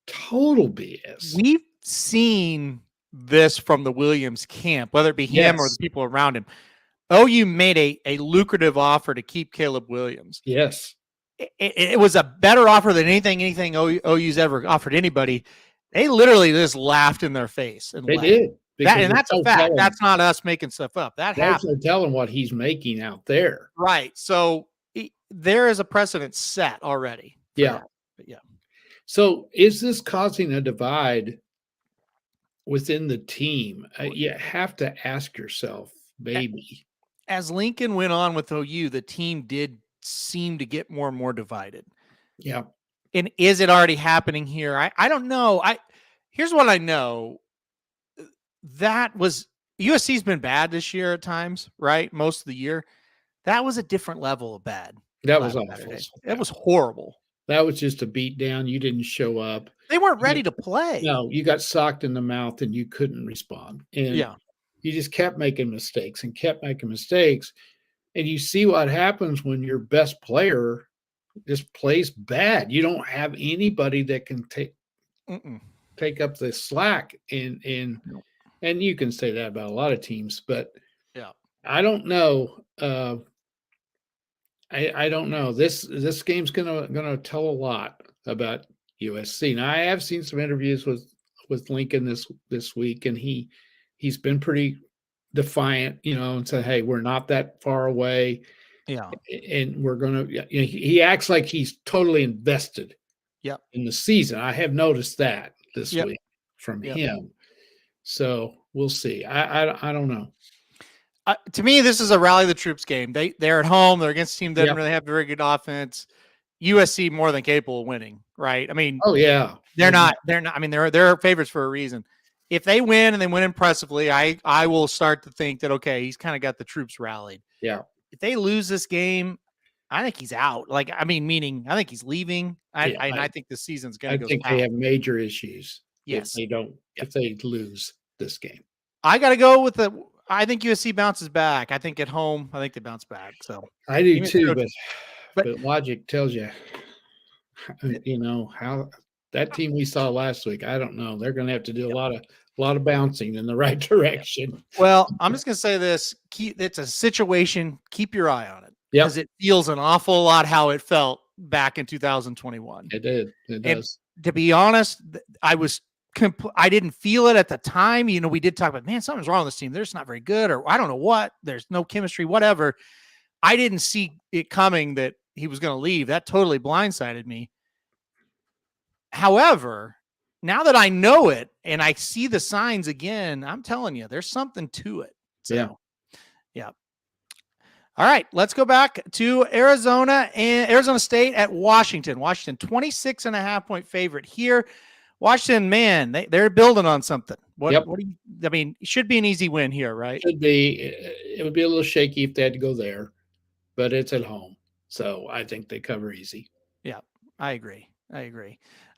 Total BS. We've seen this from the Williams camp, whether it be him or the people around him. OU made a lucrative offer to keep Caleb Williams. Yes. It was a better offer than anything OU's ever offered anybody. They literally just laughed in their face. And they did. And that's a fact. That's not us making stuff up. That happened. They're telling what he's making out there. Right. So there is a precedent set already. Yeah. But yeah. So is this causing a divide within the team? You have to ask yourself, maybe. As Lincoln went on with OU, the team did seem to get more and more divided. Yeah. And is it already happening here? I don't know. Here's what I know. That was USC's been bad this year at times, right? Most of the year. That was a different level of bad. That was awful. That was horrible. That was just a beat down. You didn't show up. They weren't ready to play. No, you got socked in the mouth and you couldn't respond. And you just kept making mistakes. And you see what happens when your best player just plays bad. You don't have anybody that can take up the slack. And you can say that about a lot of teams, but I don't know. I don't know. This game's gonna tell a lot about USC. Now I have seen some interviews with Lincoln this week, and he's been pretty defiant, and said, hey, we're not that far away. Yeah. And we're going to, he acts like he's totally invested Yep. in the season. I have noticed that this Yep. week from Yep. him. So we'll see. I don't know. To me, this is a rally the troops game. They're at home. They're against a team that doesn't Yep. really have very good offense. USC more than capable of winning, right? I mean, Oh yeah, they're not. I mean, they're favorites for a reason. If they win and they win impressively, I will start to think that okay, he's kind of got the troops rallied. Yeah. If they lose this game, I think he's out. Like, I mean, meaning I think he's leaving. I think the season's going to go. I think south. they have major issues. Yes, if they don't. If they lose this game, I got to go with the. I think USC bounces back. I think at home, I think they bounce back. So I do too. But logic tells you, how that team we saw last week. I don't know. They're going to have to do a lot of bouncing in the right direction. Well, I'm just going to say this: it's a situation. Keep your eye on it because it feels an awful lot how it felt back in 2021. It did. It does. To be honest, I didn't feel it at the time. We did talk about, man, something's wrong with this team. They're just not very good, or I don't know what. There's no chemistry, whatever. I didn't see it coming that he was going to leave. That totally blindsided me. However, now that I know it and I see the signs again, I'm telling you, there's something to it. So, yeah. All right, let's go back to Arizona and Arizona State at Washington. Washington, 26.5-point favorite here. Washington, man, they're building on something. What do you, I mean, it should be an easy win here, right? Should be. It would be a little shaky if they had to go there, but it's at home. So I think they cover easy. Yeah, I agree.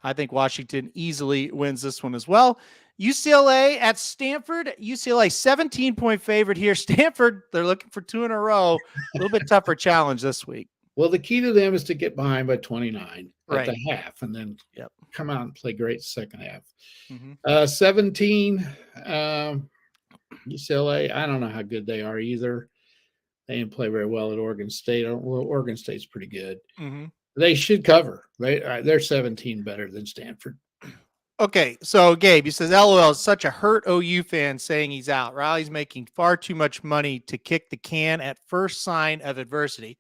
I think Washington easily wins this one as well. UCLA at Stanford. UCLA 17-point favorite here. Stanford, they're looking for 2 in a row. A little bit tougher challenge this week. Well, the key to them is to get behind by 29 right. at the half and then come out and play great second half. Mm-hmm. 17, UCLA, I don't know how good they are either. They didn't play very well at Oregon State. Oregon State's pretty good. Mm-hmm. They should cover. They're 17 better than Stanford. Okay, so Gabe, he says, LOL is such a hurt OU fan saying he's out. Riley's making far too much money to kick the can at first sign of adversity.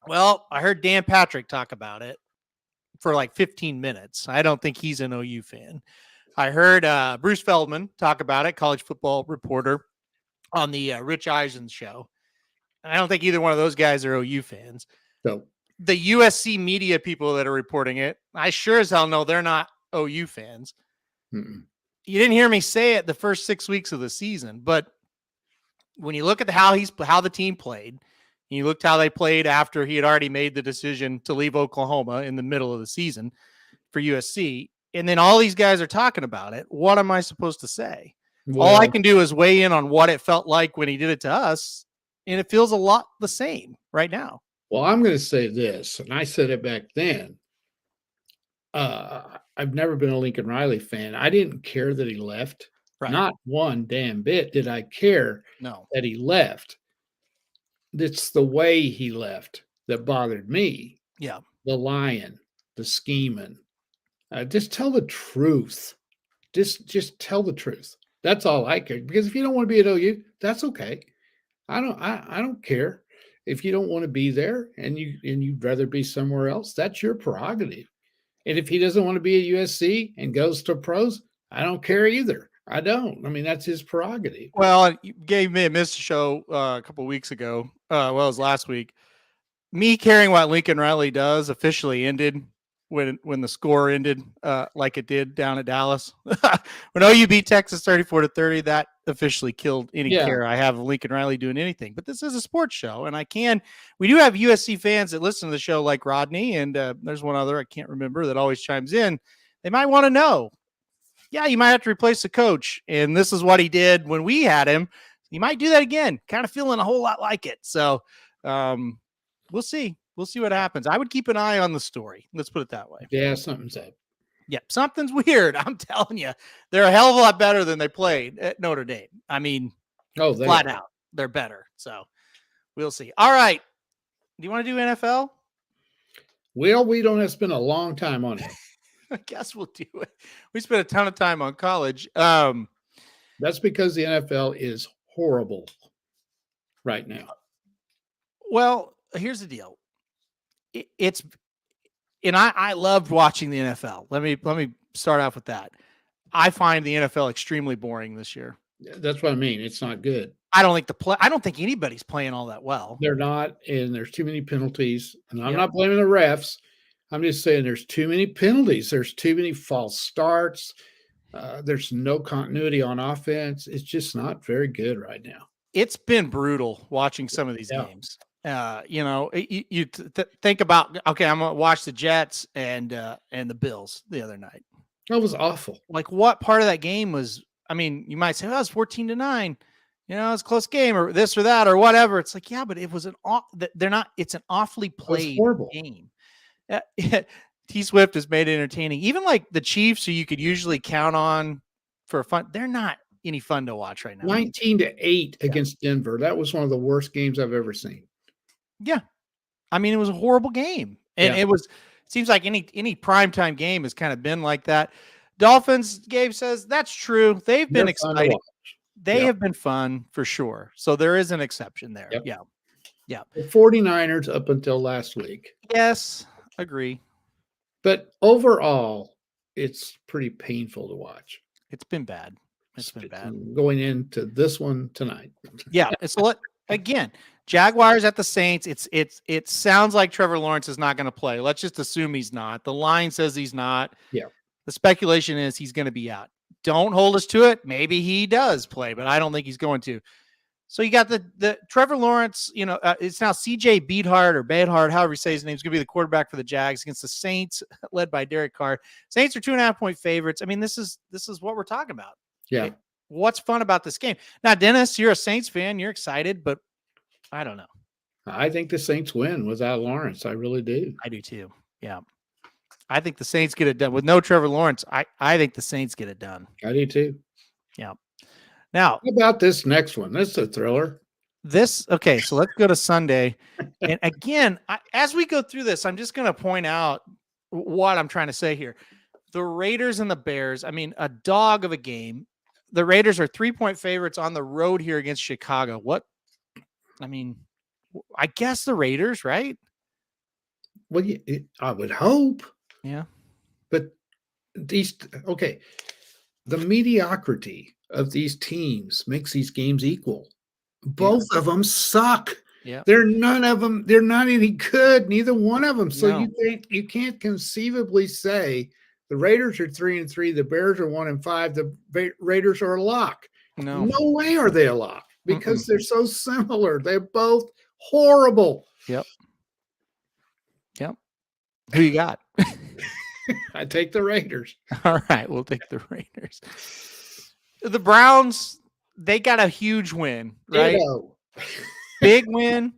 Well, I heard Dan Patrick talk about it for like 15 minutes. I don't think he's an OU fan. I heard Bruce Feldman talk about it, college football reporter on the Rich Eisen show. I don't think either one of those guys are OU fans. No. The USC media people that are reporting it, I sure as hell know they're not OU fans. Mm-mm. You didn't hear me say it the first 6 weeks of the season, but when you look at how the team played, and you looked how they played after he had already made the decision to leave Oklahoma in the middle of the season for USC, and then all these guys are talking about it, what am I supposed to say? Well, all I can do is weigh in on what it felt like when he did it to us, and it feels a lot the same right now. Well, I'm going to say this, and I said it back then. I've never been a Lincoln Riley fan. I didn't care that he left. Right. Not one damn bit did I care that he left. It's the way he left that bothered me. Yeah. The lying, the scheming. Just tell the truth. Just tell the truth. That's all I care. Because if you don't want to be at OU, that's okay. I don't care. If you don't want to be there and you'd rather be somewhere else, that's your prerogative. And if he doesn't want to be at USC and goes to pros, I don't care either. I don't. I mean, that's his prerogative. Well, you gave me a missed show a couple of weeks ago. It was last week. Me caring what Lincoln Riley does officially ended when the score ended like it did down at Dallas. When OU beat Texas 34-30, that officially killed any care I have of Lincoln Riley doing anything. But this is a sports show, and we do have USC fans that listen to the show like Rodney, and there's one other I can't remember that always chimes in. They might want to know, you might have to replace the coach, and this is what he did when we had him. You might do that again, kind of feeling a whole lot like it. So we'll see. We'll see what happens. I would keep an eye on the story. Let's put it that way. Yeah, something's up. Yep, something's weird. I'm telling you, they're a hell of a lot better than they played at Notre Dame. I mean, flat out, they're better. So we'll see. All right. Do you want to do NFL? Well, we don't have to spend a long time on it. I guess we'll do it. We spent a ton of time on college. That's because the NFL is horrible right now. Well, here's the deal. It's and I loved watching the NFL. Let me start off with that. I find the NFL extremely boring this year. That's what I mean. It's not good. I don't think anybody's playing all that well. They're not, and there's too many penalties. And I'm Yep. not blaming the refs. I'm just saying there's too many penalties. There's too many false starts. There's no continuity on offense. It's just not very good right now. It's been brutal watching some of these Yeah. games. You think about, okay, I'm gonna watch the Jets and the Bills the other night. That was awful. Like, what part of that game was? I mean, you might say, "Oh, it's 14-9." It's a close game, or this or that, or whatever. It's like, yeah, but it was they're not. It's an awfully played horrible game. T Swift has made it entertaining. Even like the Chiefs, who you could usually count on for fun, they're not any fun to watch right now. 19-8 against Denver. That was one of the worst games I've ever seen. Yeah, I mean, it was a horrible game, and it seems like any primetime game has kind of been like that. Dolphins, Gabe says that's true. They've been exciting. They have been fun for sure. So there is an exception there. Yep. Yeah. The 49ers up until last week. Yes, agree. But overall, it's pretty painful to watch. It's been bad. It's been bad. Going into this one tonight. Yeah. Again, Jaguars at the Saints. It sounds like Trevor Lawrence is not going to play. Let's just assume he's not. The line says he's not. Yeah. The speculation is he's going to be out. Don't hold us to it. Maybe he does play, but I don't think he's going to. So you got the Trevor Lawrence, it's now CJ Beathard, however you say his name, is going to be the quarterback for the Jags against the Saints, led by Derek Carr. Saints are 2.5-point favorites. I mean, this is what we're talking about. Yeah. Okay? What's fun about this game? Now, Dennis, you're a Saints fan. You're excited, but I don't know. I think the Saints win without Lawrence. I really do. I do too. Yeah. I think the Saints get it done. With no Trevor Lawrence, I think the Saints get it done. I do too. Yeah. Now, how about this next one? This is a thriller. Okay, so let's go to Sunday. And again, as we go through this, I'm just going to point out what I'm trying to say here. The Raiders and the Bears, I mean, a dog of a game. The Raiders are 3-point favorites on the road here against Chicago. I guess the Raiders, right? Well, I would hope. Yeah. But the mediocrity of these teams makes these games equal. Both of them suck. Yeah. They're not any good, neither one of them. So you can't conceivably say the Raiders are 3-3, the Bears are 1-5, the Raiders are a lock. No way are they a lock because they're so similar. They're both horrible. Yep. Who you got? I take the Raiders. All right, we'll take the Raiders. The Browns, they got a huge win, right? Big win.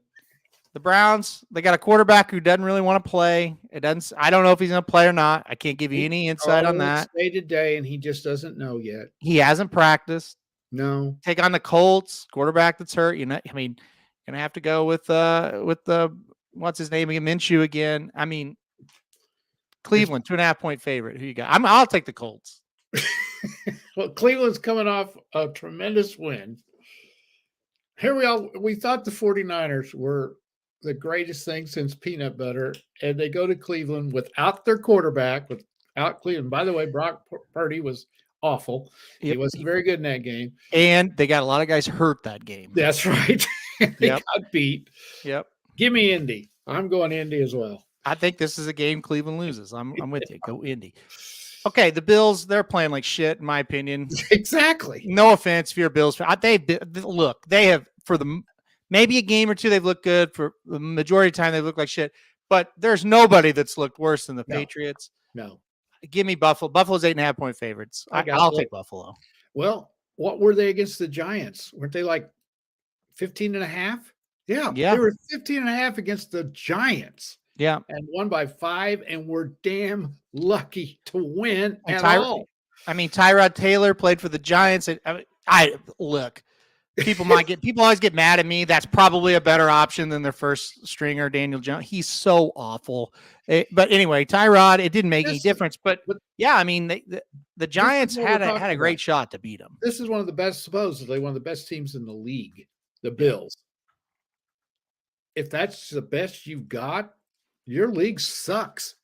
The Browns, they got a quarterback who doesn't really want to play. I don't know if he's going to play or not. I can't give you any insight on that. Day to day, and he just doesn't know yet. He hasn't practiced. No. Take on the Colts, quarterback that's hurt. Gonna have to go with the what's his name again, Minshew again. I mean, Cleveland, 2.5-point favorite. Who you got? I'll take the Colts. Well, Cleveland's coming off a tremendous win. Here we thought the 49ers were the greatest thing since peanut butter, and they go to Cleveland without their quarterback, without Cleveland. By the way, Brock Purdy was awful. Yep. He wasn't very good in that game. And they got a lot of guys hurt that game. That's right. They got beat. Yep. Give me Indy. I'm going Indy as well. I think this is a game Cleveland loses. I'm with you. Go Indy. Okay, the Bills, they're playing like shit, in my opinion. Exactly. No offense if you're a Bills fan. They have, for maybe a game or two, they've looked good. For the majority of the time, they look like shit. But there's nobody that's looked worse than the Patriots. No. Give me Buffalo. Buffalo's 8.5-point favorites. I'll take Buffalo. Well, what were they against the Giants? Weren't they like 15.5? Yeah. They were 15.5 against the Giants. Yeah. And won by 5, and we're damn lucky to win at all. I mean, Tyrod Taylor played for the Giants. People always get mad at me. That's probably a better option than their first stringer, Daniel Jones. He's so awful. But anyway, Tyrod, it didn't make any difference. But yeah, I mean, the Giants had a great shot to beat them. This is one of the best, supposedly one of the best teams in the league, the Bills. if that's the best you've got, your league sucks.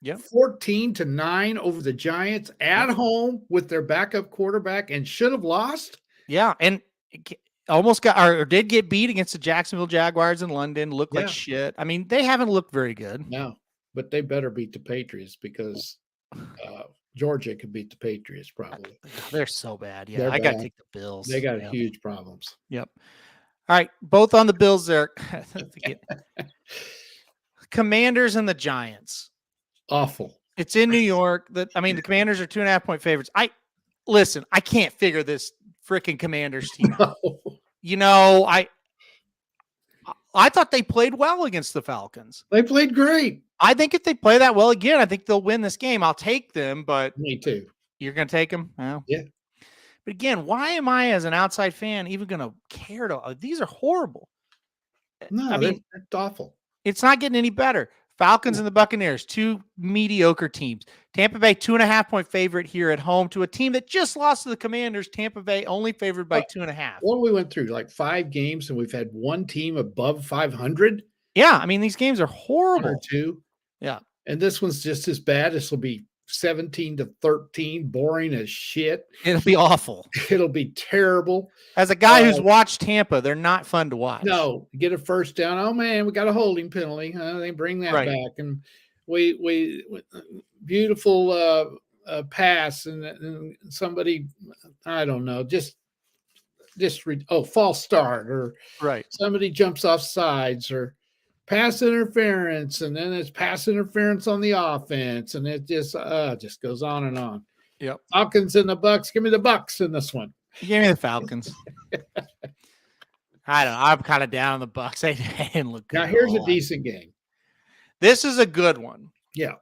Yep. 14-9 over the Giants at home with their backup quarterback and should have lost. Yeah, and almost got or did get beat against the Jacksonville Jaguars in London. Looked like shit. I mean, they haven't looked very good. No, but they better beat the Patriots because Georgia could beat the Patriots probably. They're so bad. Yeah, They're I got to bad. take the Bills. They got huge problems. Yep. All right, both on the Bills there. Commanders and the Giants. Awful. It's in New York. The Commanders are 2.5-point favorites. I can't figure this freaking Commanders team out. You know, I thought they played well against the Falcons. They played great. I think if they play that well again, I think they'll win this game. I'll take them, but me too. You're going to take them? Well, yeah. But again, why am I, as an outside fan, even going to care? These are horrible. No, they're awful. It's not getting any better. Falcons and the Buccaneers, two mediocre teams. Tampa Bay, 2.5-point favorite here at home to a team that just lost to the Commanders. Tampa Bay only favored by 2.5. Well, we went through like 5 games and we've had one team above 500. Yeah, I mean, these games are horrible. 2. Yeah. And this one's just as bad. This will be 17-13, boring as shit. It'll be awful. It'll be terrible. As a guy who's watched Tampa, they're not fun to watch. No, get a first down. Oh man, we got a holding penalty. They bring that back, and we beautiful pass, and somebody, I don't know, just false start, or somebody jumps off sides, or pass interference, and then it's pass interference on the offense, and it just goes on and on. Yep. Falcons and the Bucks. Give me the Bucks in this one. Give me the Falcons. I don't know. I'm kind of down on the Bucks. They didn't look good. Now here's a decent game. This is a good one. Yeah.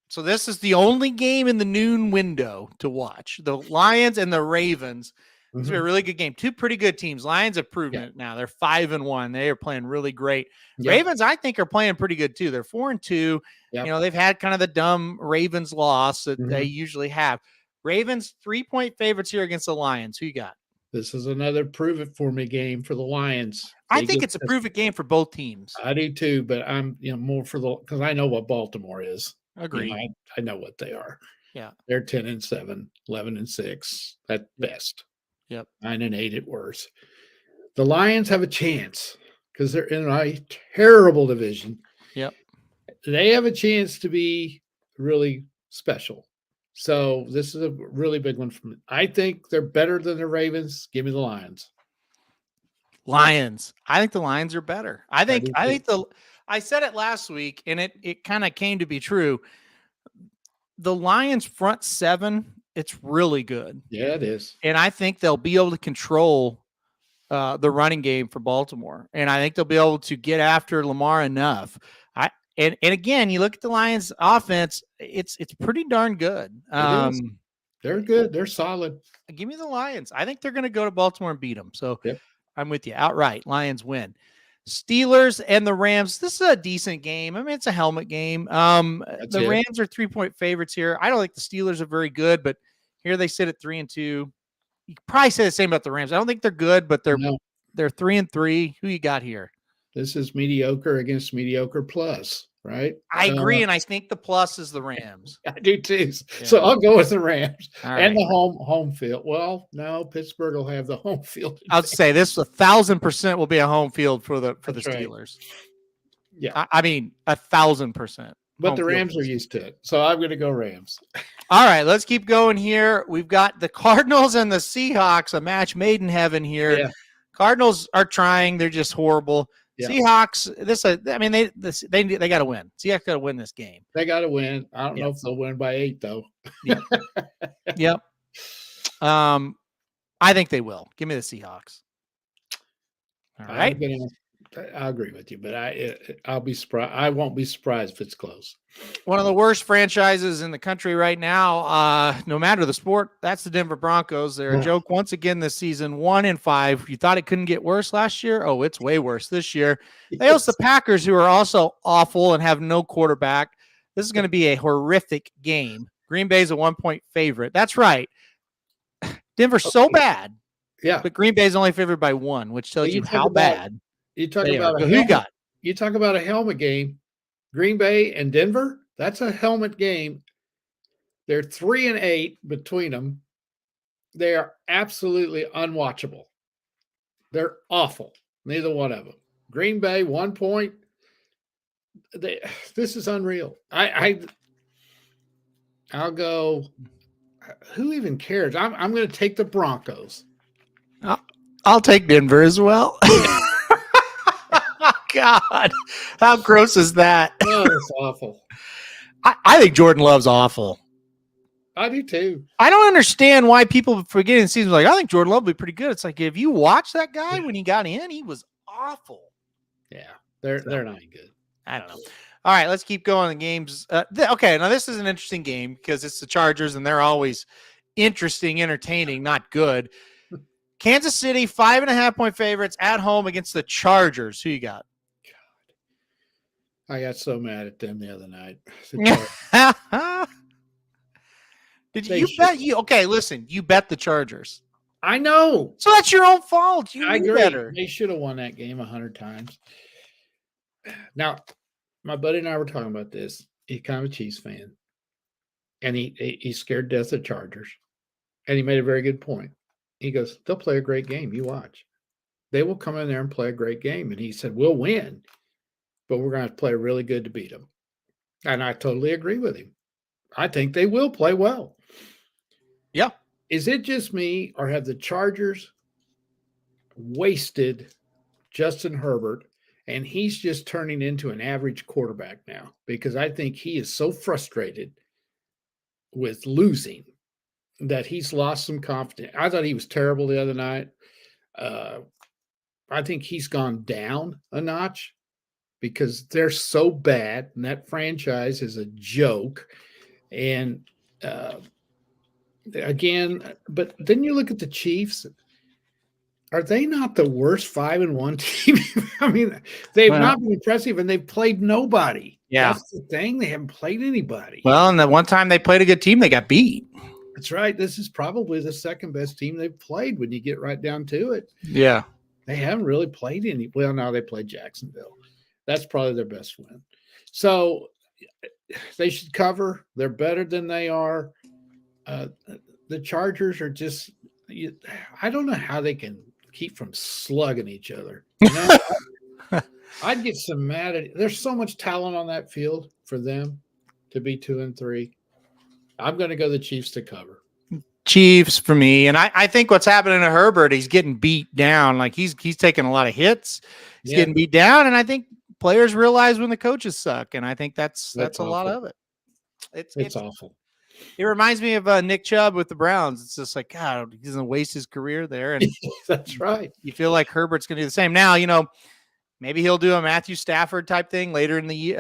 So this is the only game in the noon window to watch. The Lions and the Ravens. This will be a really good game. Two pretty good teams. Lions have proven it now. They're 5-1. They are playing really great. Ravens, I think, are playing pretty good too. They're 4-2. You know, they've had kind of the dumb Ravens loss that they usually have. Ravens 3-point favorites here against the Lions. Who you got? This is another prove it for me game for the Lions. I think it's a prove it game for both teams. I do too, but I'm more for because I know what Baltimore is. Agreed. I know what they are. Yeah. They're 10-7, 11-6 at best. Yep. 9-8 at worst. The Lions have a chance because they're in a terrible division. Yep. They have a chance to be really special. So this is a really big one for me. I think they're better than the Ravens. Give me the Lions. Lions. I think the Lions are better. I said it last week, and it kind of came to be true. The Lions front 7, it's really good. Yeah, it is. And I think they'll be able to control the running game for Baltimore. And I think they'll be able to get after Lamar enough. And again, you look at the Lions offense, it's pretty darn good. They're good. They're solid. Give me the Lions. I think they're going to go to Baltimore and beat them. So I'm with you. Outright, Lions win. Steelers and the Rams. This is a decent game. I mean, it's a helmet game. The Rams are 3-point favorites here. I don't think the Steelers are very good, but here they sit at 3-2. You could probably say the same about the Rams. I don't think they're good, but they're 3-3. Who you got here? This is mediocre against mediocre plus, right? I agree, and I think the plus is the Rams. I do too. So I'll go with the Rams and the home field. Well, no, Pittsburgh will have the home field. I'll say this: 1,000% will be a home field for the Steelers. Right. Yeah, I mean 1,000%. But the Rams are used to it, so I'm going to go Rams. All right, let's keep going here. We've got the Cardinals and the Seahawks, a match made in heaven here. Yeah. Cardinals are trying; they're just horrible. Yeah. Seahawks, they got to win. Seahawks got to win this game. They got to win. I don't know if they'll win by 8 though. Yep. I think they will. Give me the Seahawks. All right. I agree with you, but I'll be surprised. I won't be surprised if it's close. One of the worst franchises in the country right now, no matter the sport, that's the Denver Broncos. They're a joke once again this season, 1-5. You thought it couldn't get worse last year? Oh, it's way worse this year. They host the Packers, who are also awful and have no quarterback. This is going to be a horrific game. Green Bay's a 1-point favorite. That's right. Denver's so bad. Yeah. But Green Bay's only favored by 1, which tells you how bad. You talk about who you got? you talk about a helmet game. Green Bay and Denver, that's a helmet game. They're 3-8 between them. They are absolutely unwatchable. They're awful. Neither one of them. Green Bay, 1 point. This is unreal. I'll go. Who even cares? I'm going to take the Broncos. I'll take Denver as well. God, how gross is that? Oh, it's awful. I think Jordan Love's awful. I do too. I don't understand why people forget in the season like, I think Jordan Love will be pretty good. It's like, if you watch that guy when he got in, he was awful. Yeah, they're not good. I don't know. All right, let's keep going. The games. Okay, now this is an interesting game because it's the Chargers, and they're always interesting, entertaining, not good. Kansas City, 5.5-point favorites at home against the Chargers. Who you got? I got so mad at them the other night. Okay, listen, you bet the Chargers. I know. So that's your own fault. You I agree. Better. They should have won that game 100 times. Now, my buddy and I were talking about this. He's kind of a Chiefs fan. And he's scared to death of the Chargers. And he made a very good point. He goes, they'll play a great game. You watch. They will come in there and play a great game. And he said, we'll win. But we're going to play really good to beat them. And I totally agree with him. I think they will play well. Yeah. Is it just me, or have the Chargers wasted Justin Herbert, and he's just turning into an average quarterback now? Because I think he is so frustrated with losing that he's lost some confidence. I thought he was terrible the other night. I think he's gone down a notch because they're so bad, and that franchise is a joke. And again, but then you look at the Chiefs. Are they not the worst 5-1 team? I mean, they've not been impressive, and they've played nobody. Yeah, that's the thing. They haven't played anybody. Well, and the one time they played a good team, they got beat. That's right. This is probably the second best team they've played when you get right down to it. Yeah, they haven't really played any. Well, now they played Jacksonville. That's probably their best win. So they should cover. They're better than they are. The Chargers are just, I don't know how they can keep from slugging each other. You know? I'd get so mad at it. There's so much talent on that field for them to be 2-3. I'm going to go the Chiefs to cover. Chiefs for me. And I think what's happening to Herbert, he's getting beat down. Like he's taking a lot of hits. He's getting beat down. And I think players realize when the coaches suck. And I think that's a lot of it. It's awful. It reminds me of Nick Chubb with the Browns. It's just like, God, he doesn't waste his career there. And that's right. You feel like Herbert's going to do the same. Now, maybe he'll do a Matthew Stafford type thing later in the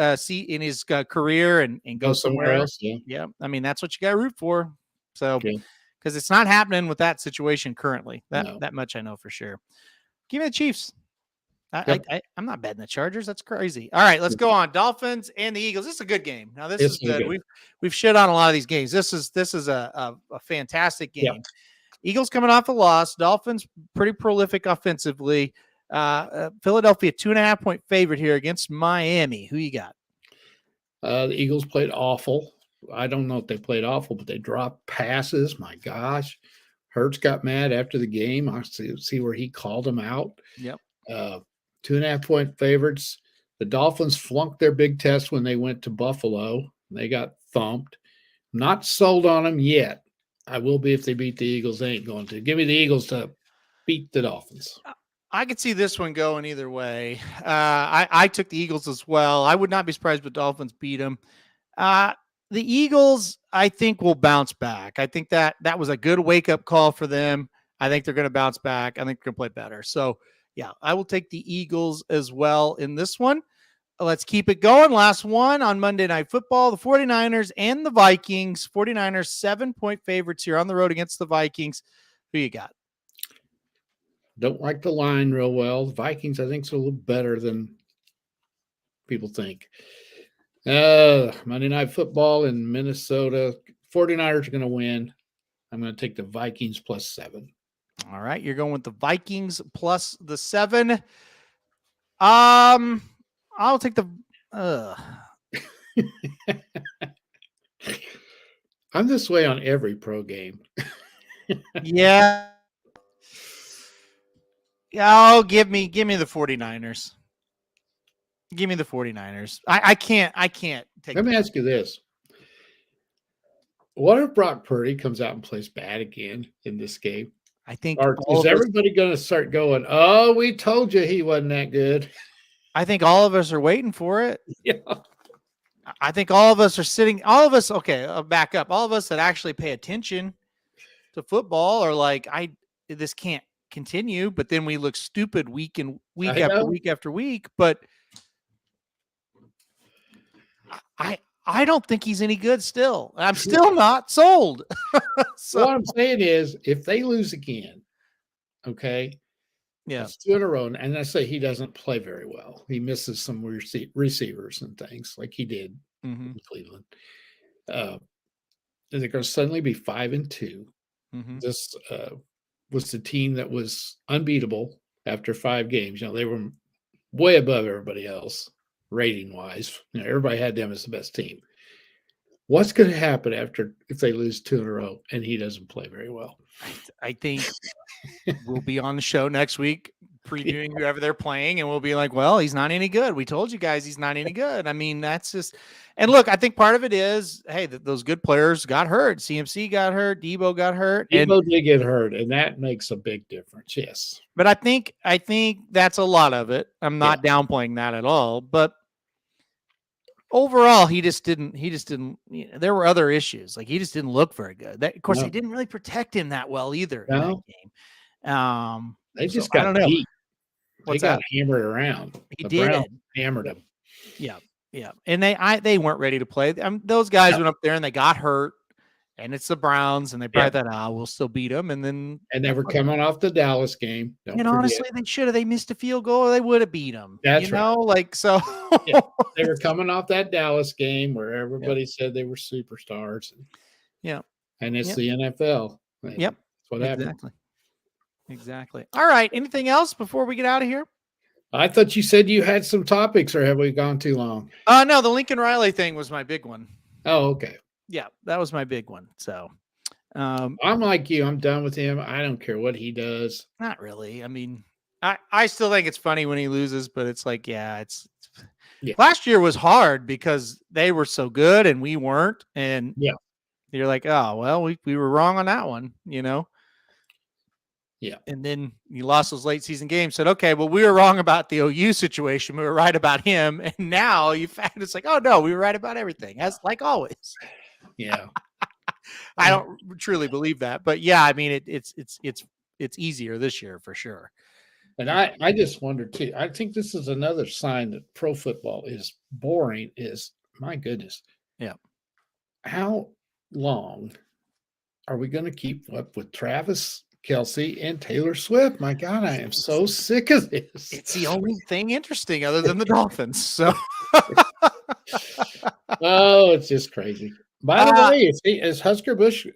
in his career and go somewhere else. Yeah. I mean, that's what you got to root for. So, because it's not happening with that situation currently. That much I know for sure. Give me the Chiefs. I'm not betting the Chargers. That's crazy. All right, let's go on. Dolphins and the Eagles. This is a good game. Now, this is good. We've shit on a lot of these games. This is a fantastic game. Yep. Eagles coming off a loss. Dolphins pretty prolific offensively. Philadelphia 2.5-point favorite here against Miami. Who you got? The Eagles played awful. I don't know if they played awful, but they dropped passes. My gosh. Hurts got mad after the game. I see where he called them out. Yep. 2.5-point favorites. The Dolphins flunked their big test when they went to Buffalo. They got thumped. Not sold on them yet. I will be if they beat the Eagles. They ain't going to. Give me the Eagles to beat the Dolphins. I could see this one going either way. I took the Eagles as well. I would not be surprised if the Dolphins beat them. The Eagles, I think, will bounce back. I think that was a good wake-up call for them. I think they're going to bounce back. I think they're going to play better. So, yeah, I will take the Eagles as well in this one. Let's keep it going. Last one on Monday Night Football, the 49ers and the Vikings. 49ers 7-point favorites here on the road against the Vikings. Who you got? Don't like the line real well. The Vikings, I think, is a little better than people think. Monday Night Football in Minnesota. 49ers are going to win. I'm going to take the Vikings +7. All right, you're going with the Vikings +7. I I'll take the. I'm this way on every pro game. Yeah. Oh, give me the 49ers. Give me the 49ers. I can't take. Let me ask you this. What if Brock Purdy comes out and plays bad again in this game? I think Or is everybody going to start going, oh, we told you he wasn't that good? I think all of us are waiting for it. Yeah. I think all of us are sitting, all of us, okay, I'll back up. All of us that actually pay attention to football are like, this can't continue, but then we look stupid week after week after week. But I don't think he's any good still. I'm still not sold. So what I'm saying is, if they lose again, okay, yeah, it's 2 in a row, and I say he doesn't play very well. He misses some receivers and things like he did in Cleveland. They're going to suddenly be 5-2. This was the team that was unbeatable after 5 games. You know, they were way above everybody else rating wise. You know, everybody had them as the best team. What's going to happen if they lose 2 in a row and he doesn't play very well? I think we'll be on the show next week previewing whoever they're playing, and we'll be like, well, he's not any good. We told you guys he's not any good. I mean, that's just – and look, I think part of it is, hey, those good players got hurt. CMC got hurt. Debo got hurt. Debo did get hurt, and that makes a big difference, yes. But I think that's a lot of it. I'm not downplaying that at all, but – overall, he just didn't, you know, there were other issues. Like he just didn't look very good. Of course, they didn't really protect him that well either in that game. They just got beat. They got hammered around. He did. Hammered him. Yeah. Yeah. And they weren't ready to play. Those guys went up there and they got hurt. And it's the Browns, and they probably thought, we'll still beat them. And they were coming off the Dallas game. Honestly, they should have. They missed a field goal, or they would have beat them. That's right. Like so. They were coming off that Dallas game where everybody said they were superstars. And it's the NFL. Yep. That's what happened. Exactly. All right. Anything else before we get out of here? I thought you said you had some topics, or have we gone too long? No, the Lincoln Riley thing was my big one. Oh, okay. Yeah, that was my big one. So I'm like you. I'm done with him. I don't care what he does. Not really. I mean, I still think it's funny when he loses, but it's like, last year was hard because they were so good and we weren't. And you're like, oh, well, we were wrong on that one, you know? Yeah. And then you lost those late season games, said, okay, well, we were wrong about the OU situation. We were right about him. And now it's like, oh no, we were right about everything, as like always. Yeah. I don't truly believe that, but I mean, it's easier this year for sure. And I just wonder too, I think this is another sign that pro football is boring is, my goodness. Yeah. How long are we going to keep up with Travis Kelce and Taylor Swift? My God, I am so sick of this. It's the only thing interesting other than the Dolphins. So, oh, it's just crazy. By the way, is Husker Bush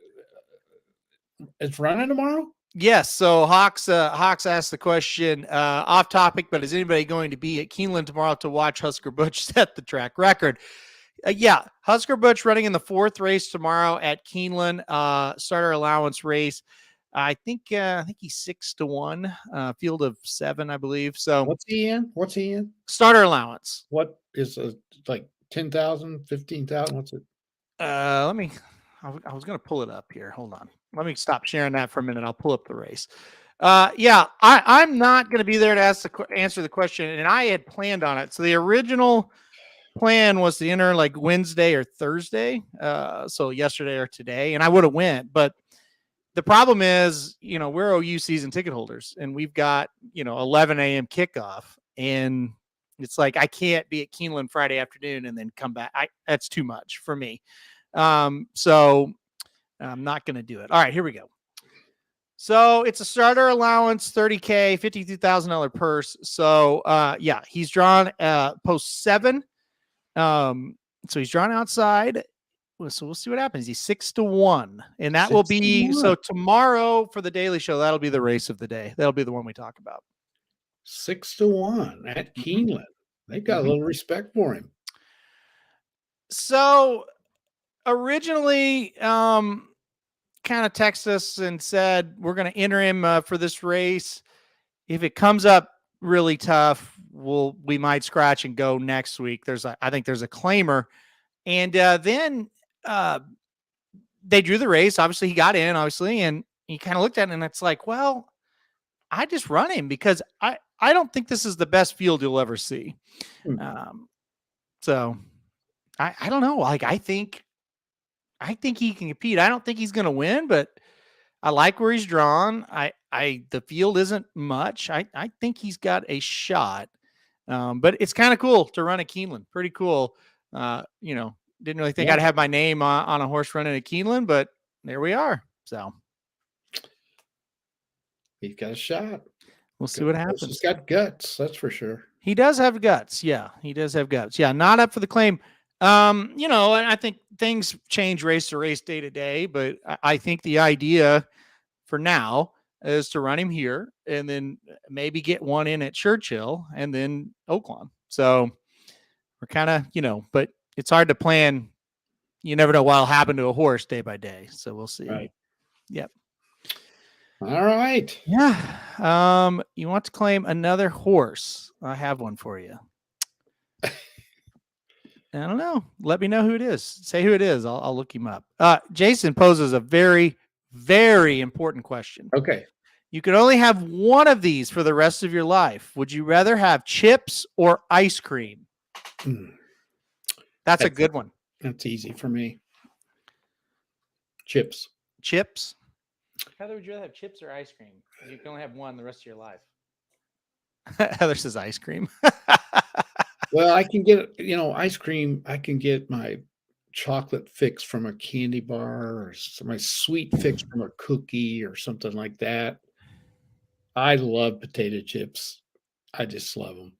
is running tomorrow? Yes. So Hawks asked the question off topic, but is anybody going to be at Keeneland tomorrow to watch Husker Bush set the track record? Husker Bush running in the 4th race tomorrow at Keeneland, starter allowance race. I think he's 6-1, field of 7, I believe. So what's he in? Starter allowance. What is like 10,000, 15,000? What's it? I was going to pull it up here. Hold on. Let me stop sharing that for a minute. I'll pull up the race. I'm not going to be there to answer the question, and I had planned on it. So the original plan was to enter like Wednesday or Thursday. So yesterday or today, and I would have went, but the problem is, we're OU season ticket holders, and we've got, 11 a.m. kickoff, and it's like I can't be at Keeneland Friday afternoon and then come back. That's too much for me. So I'm not going to do it. All right, here we go. So it's a starter allowance, $30K, $52,000 purse. So he's drawn post 7. So he's drawn outside. So we'll see what happens. He's 6-1, and that will be so tomorrow for the Daily Show. That'll be the race of the day. That'll be the one we talk about. 6-1 at Keeneland. They've got a little respect for him. So originally, kind of texted us and said, we're going to enter him for this race. If it comes up really tough, we might scratch and go next week. I think there's a claimer. And then they drew the race. Obviously he got in, and he kind of looked at it and it's like, well, I just run him because I don't think this is the best field you'll ever see. So I don't know. Like, I think he can compete. I don't think he's going to win, but I like where he's drawn. The field isn't much. I think he's got a shot. But it's kind of cool to run a Keeneland. Pretty cool. Didn't really think I'd have my name on a horse running a Keeneland, but there we are. So he's got a shut. We'll see what happens. He's got guts, that's for sure. He does have guts. Yeah, he does have guts. Yeah, not up for the claim. And I think things change race to race, day to day, but I think the idea for now is to run him here and then maybe get one in at Churchill and then Oaklawn. So we're kind of, but it's hard to plan. You never know what'll happen to a horse day by day. So we'll see. Right. Yep. All right. Yeah. You want to claim another horse? I have one for you. I don't know. Let me know who it is. Say who it is. I'll look him up. Jason poses a very, very important question. Okay. You could only have one of these for the rest of your life. Would you rather have chips or ice cream? That's a good one. That's easy for me. Chips. Chips? Heather, would you rather have chips or ice cream? You can only have one the rest of your life. Heather says ice cream. Well, I can get, ice cream. I can get my chocolate fix from a candy bar or my sweet fix from a cookie or something like that. I love potato chips. I just love them.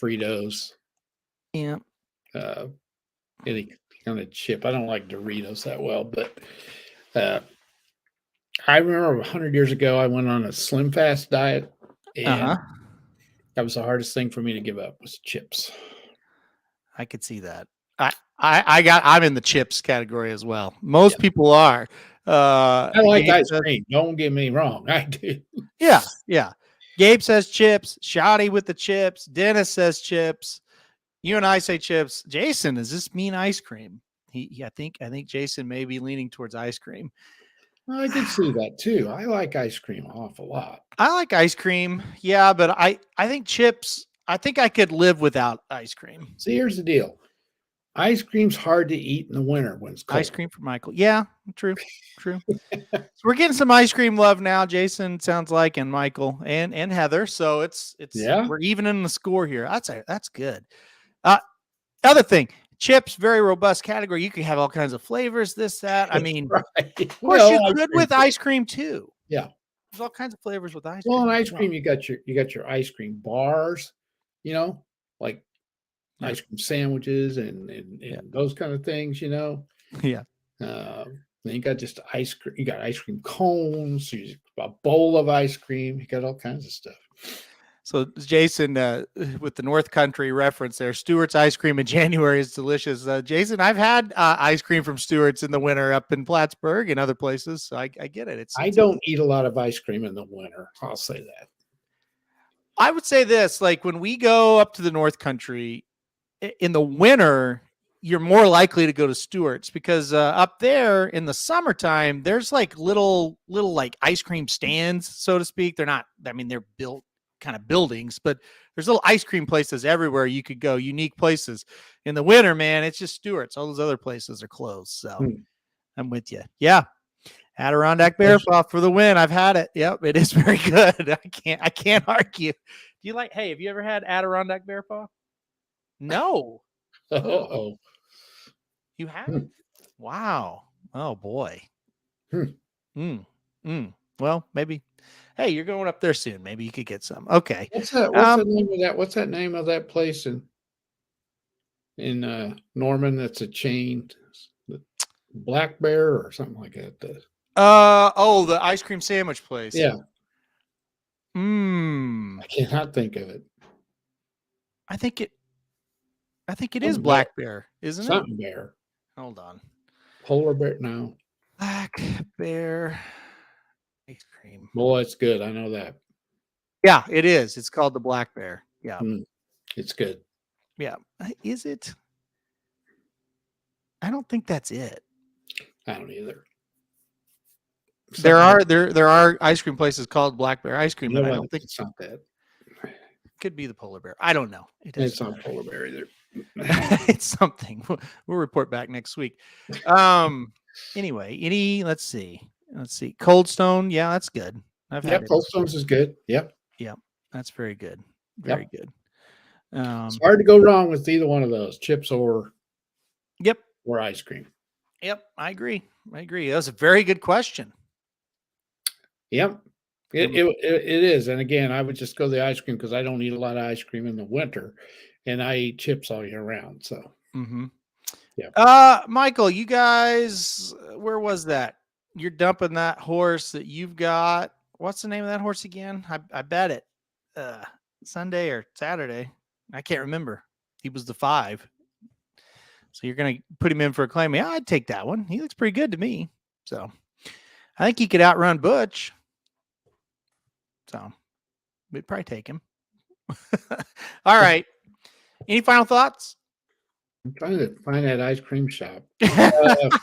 Fritos. Yeah. Any kind of chip. I don't like Doritos that well, but I remember 100 years ago, I went on a Slim Fast diet, and that was the hardest thing for me to give up was chips. I could see that. I'm in the chips category as well. Most people are. I like ice cream. Don't get me wrong. I do. Yeah. Yeah. Gabe says chips. Shoddy with the chips. Dennis says chips. You and I say chips. Jason, does this mean ice cream? I think Jason may be leaning towards ice cream. Well, I did see that too. I like ice cream an awful lot. I like ice cream. Yeah, but I think chips, I think I could live without ice cream. See, here's the deal. Ice cream's hard to eat in the winter when it's cold. Ice cream for Michael. Yeah, true. So we're getting some ice cream love now, Jason, sounds like, and Michael and Heather. So we're evening the score here. That's good. Other thing, chips, very robust category. You can have all kinds of flavors, this, that. I mean, right. Of course you could with ice cream too. Yeah. There's all kinds of flavors with ice cream. Well, in ice cream, you got your ice cream bars, like ice cream sandwiches and those kind of things, Yeah. Then you got just ice cream. You got ice cream cones. You got a bowl of ice cream. You got all kinds of stuff. So Jason, with the North Country reference there, Stewart's ice cream in January is delicious. Jason, I've had ice cream from Stewart's in the winter up in Plattsburgh and other places. So I get it. I don't eat a lot of ice cream in the winter. I'll say that. I would say this, like when we go up to the North Country in the winter, you're more likely to go to Stewart's because up there in the summertime, there's like little like ice cream stands, so to speak. They're built kind of buildings, but there's little ice cream places everywhere you could go, unique places. In the winter, man, it's just Stewart's. All those other places are closed. So I'm with you. Yeah. Adirondack Bear Paw for the win. I've had it. Yep. It is very good. I can't argue. Have you ever had Adirondack Bear Paw? No. Oh, you haven't? Wow. Oh boy. Well, maybe. Hey, you're going up there soon. Maybe you could get some. Okay. What's the name of that? What's that name of that place in Norman? That's a chain, Black Bear or something like that. The ice cream sandwich place. Yeah. I cannot think of it. I think it is Something black bear, isn't it? Something bear. Hold on. Polar bear. No. Black bear ice cream. Boy, it's good. I know that. Yeah, it is. It's called the black bear. Yeah. It's good. Yeah. Is it? I don't think that's it. I don't either. There are ice cream places called Black Bear ice cream, but I don't think it's not that. Could be the polar bear. I don't know. It's not polar bear either. It's something. We'll report back next week. Anyway, let's see. Cold Stone. Yeah, that's good. I've had it. Cold Stones is good. Yep. That's very good. Very good. It's hard to go wrong with either one of those, chips or ice cream. Yep, I agree. That was a very good question. Yep. It is. And again, I would just go the ice cream because I don't eat a lot of ice cream in the winter and I eat chips all year round. So, Michael, you guys, where was that? You're dumping that horse that you've got. What's the name of that horse again? I bet it Sunday or Saturday. I can't remember. He was the 5. So you're going to put him in for a claim. Yeah, I'd take that one. He looks pretty good to me. So I think he could outrun Butch. So we'd probably take him. All right. Any final thoughts? I'm trying to find that ice cream shop. The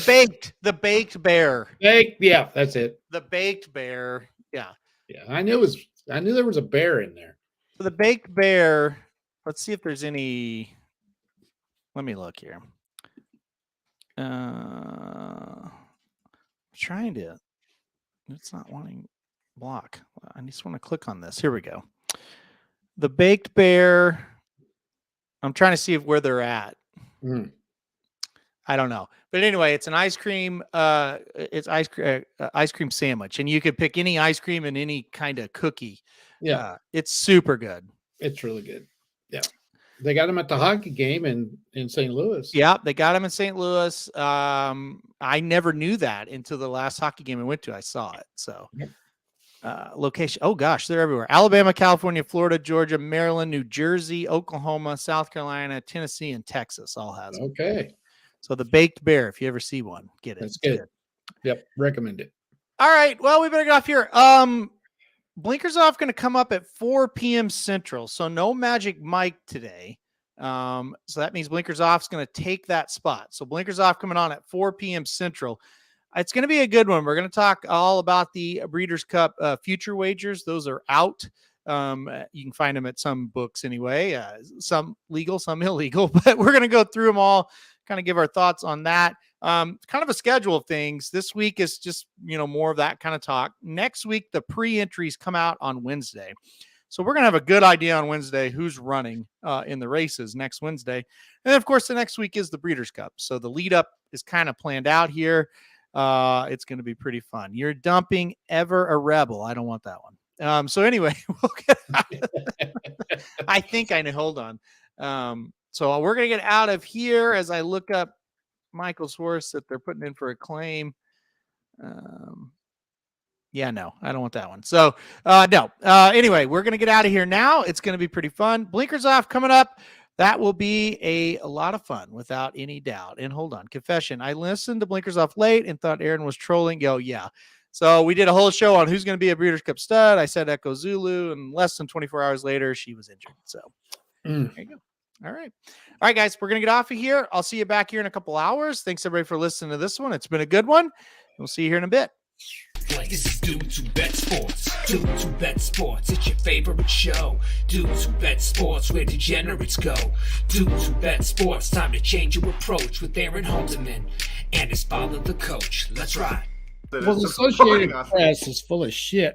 baked bear. Yeah, that's it. The baked bear. Yeah. Yeah. I knew there was a bear in there. So the baked bear. Let's see if there's any. Let me look here. Trying to. It's not wanting block. I just want to click on this. Here we go. The baked bear. I'm trying to see where they're at. I don't know, but anyway, it's an ice cream. It's ice cream sandwich, and you could pick any ice cream and any kind of cookie. Yeah, it's super good. It's really good. Yeah. They got him at the hockey game in St. Louis. Yeah, they got him in St. Louis. I never knew that until the last hockey game I went to. I saw it. So, location. Oh gosh, they're everywhere. Alabama, California, Florida, Georgia, Maryland, New Jersey, Oklahoma, South Carolina, Tennessee, and Texas all has them. Okay. So the baked bear, if you ever see one, get it. That's good. Yep, recommend it. All right. Well, we better get off here. Blinkers Off going to come up at 4 p.m. Central, so no Magic Mike today. So that means Blinkers Off is going to take that spot. So Blinkers Off coming on at 4 p.m. Central. It's going to be a good one. We're going to talk all about the Breeders' Cup future wagers. Those are out. You can find them at some books anyway. Some legal, some illegal, but we're going to go through them all, kind of give our thoughts on that. Kind of a schedule of things. This week is just, more of that kind of talk. Next week, the pre-entries come out on Wednesday. So we're going to have a good idea on Wednesday who's running in the races next Wednesday. And then, of course, the next week is the Breeders' Cup. So the lead up is kind of planned out here. It's going to be pretty fun. You're dumping Ever a Rebel. I don't want that one. So anyway, we'll get out. I think I know. Hold on. So we're going to get out of here as I look up Michael's horse that they're putting in for a claim. No, I don't want that one. So no. Anyway, we're going to get out of here now. It's going to be pretty fun. Blinkers Off coming up. That will be a lot of fun without any doubt. And hold on, confession. I listened to Blinkers Off late and thought Aaron was trolling. Yeah. So we did a whole show on who's going to be a Breeders' Cup stud. I said Echo Zulu, and less than 24 hours later, she was injured. So there you go. All right, guys, we're going to get off of here. I'll see you back here in a couple hours. Thanks, everybody, for listening to this one. It's been a good one. We'll see you here in a bit. This is Due to Bet Sports. Due to Bet Sports, it's your favorite show. Due to Bet Sports, where degenerates go. Due to Bet Sports, time to change your approach with Aaron Halterman and his father, the coach. Let's ride. Well, the Associated Press is full of shit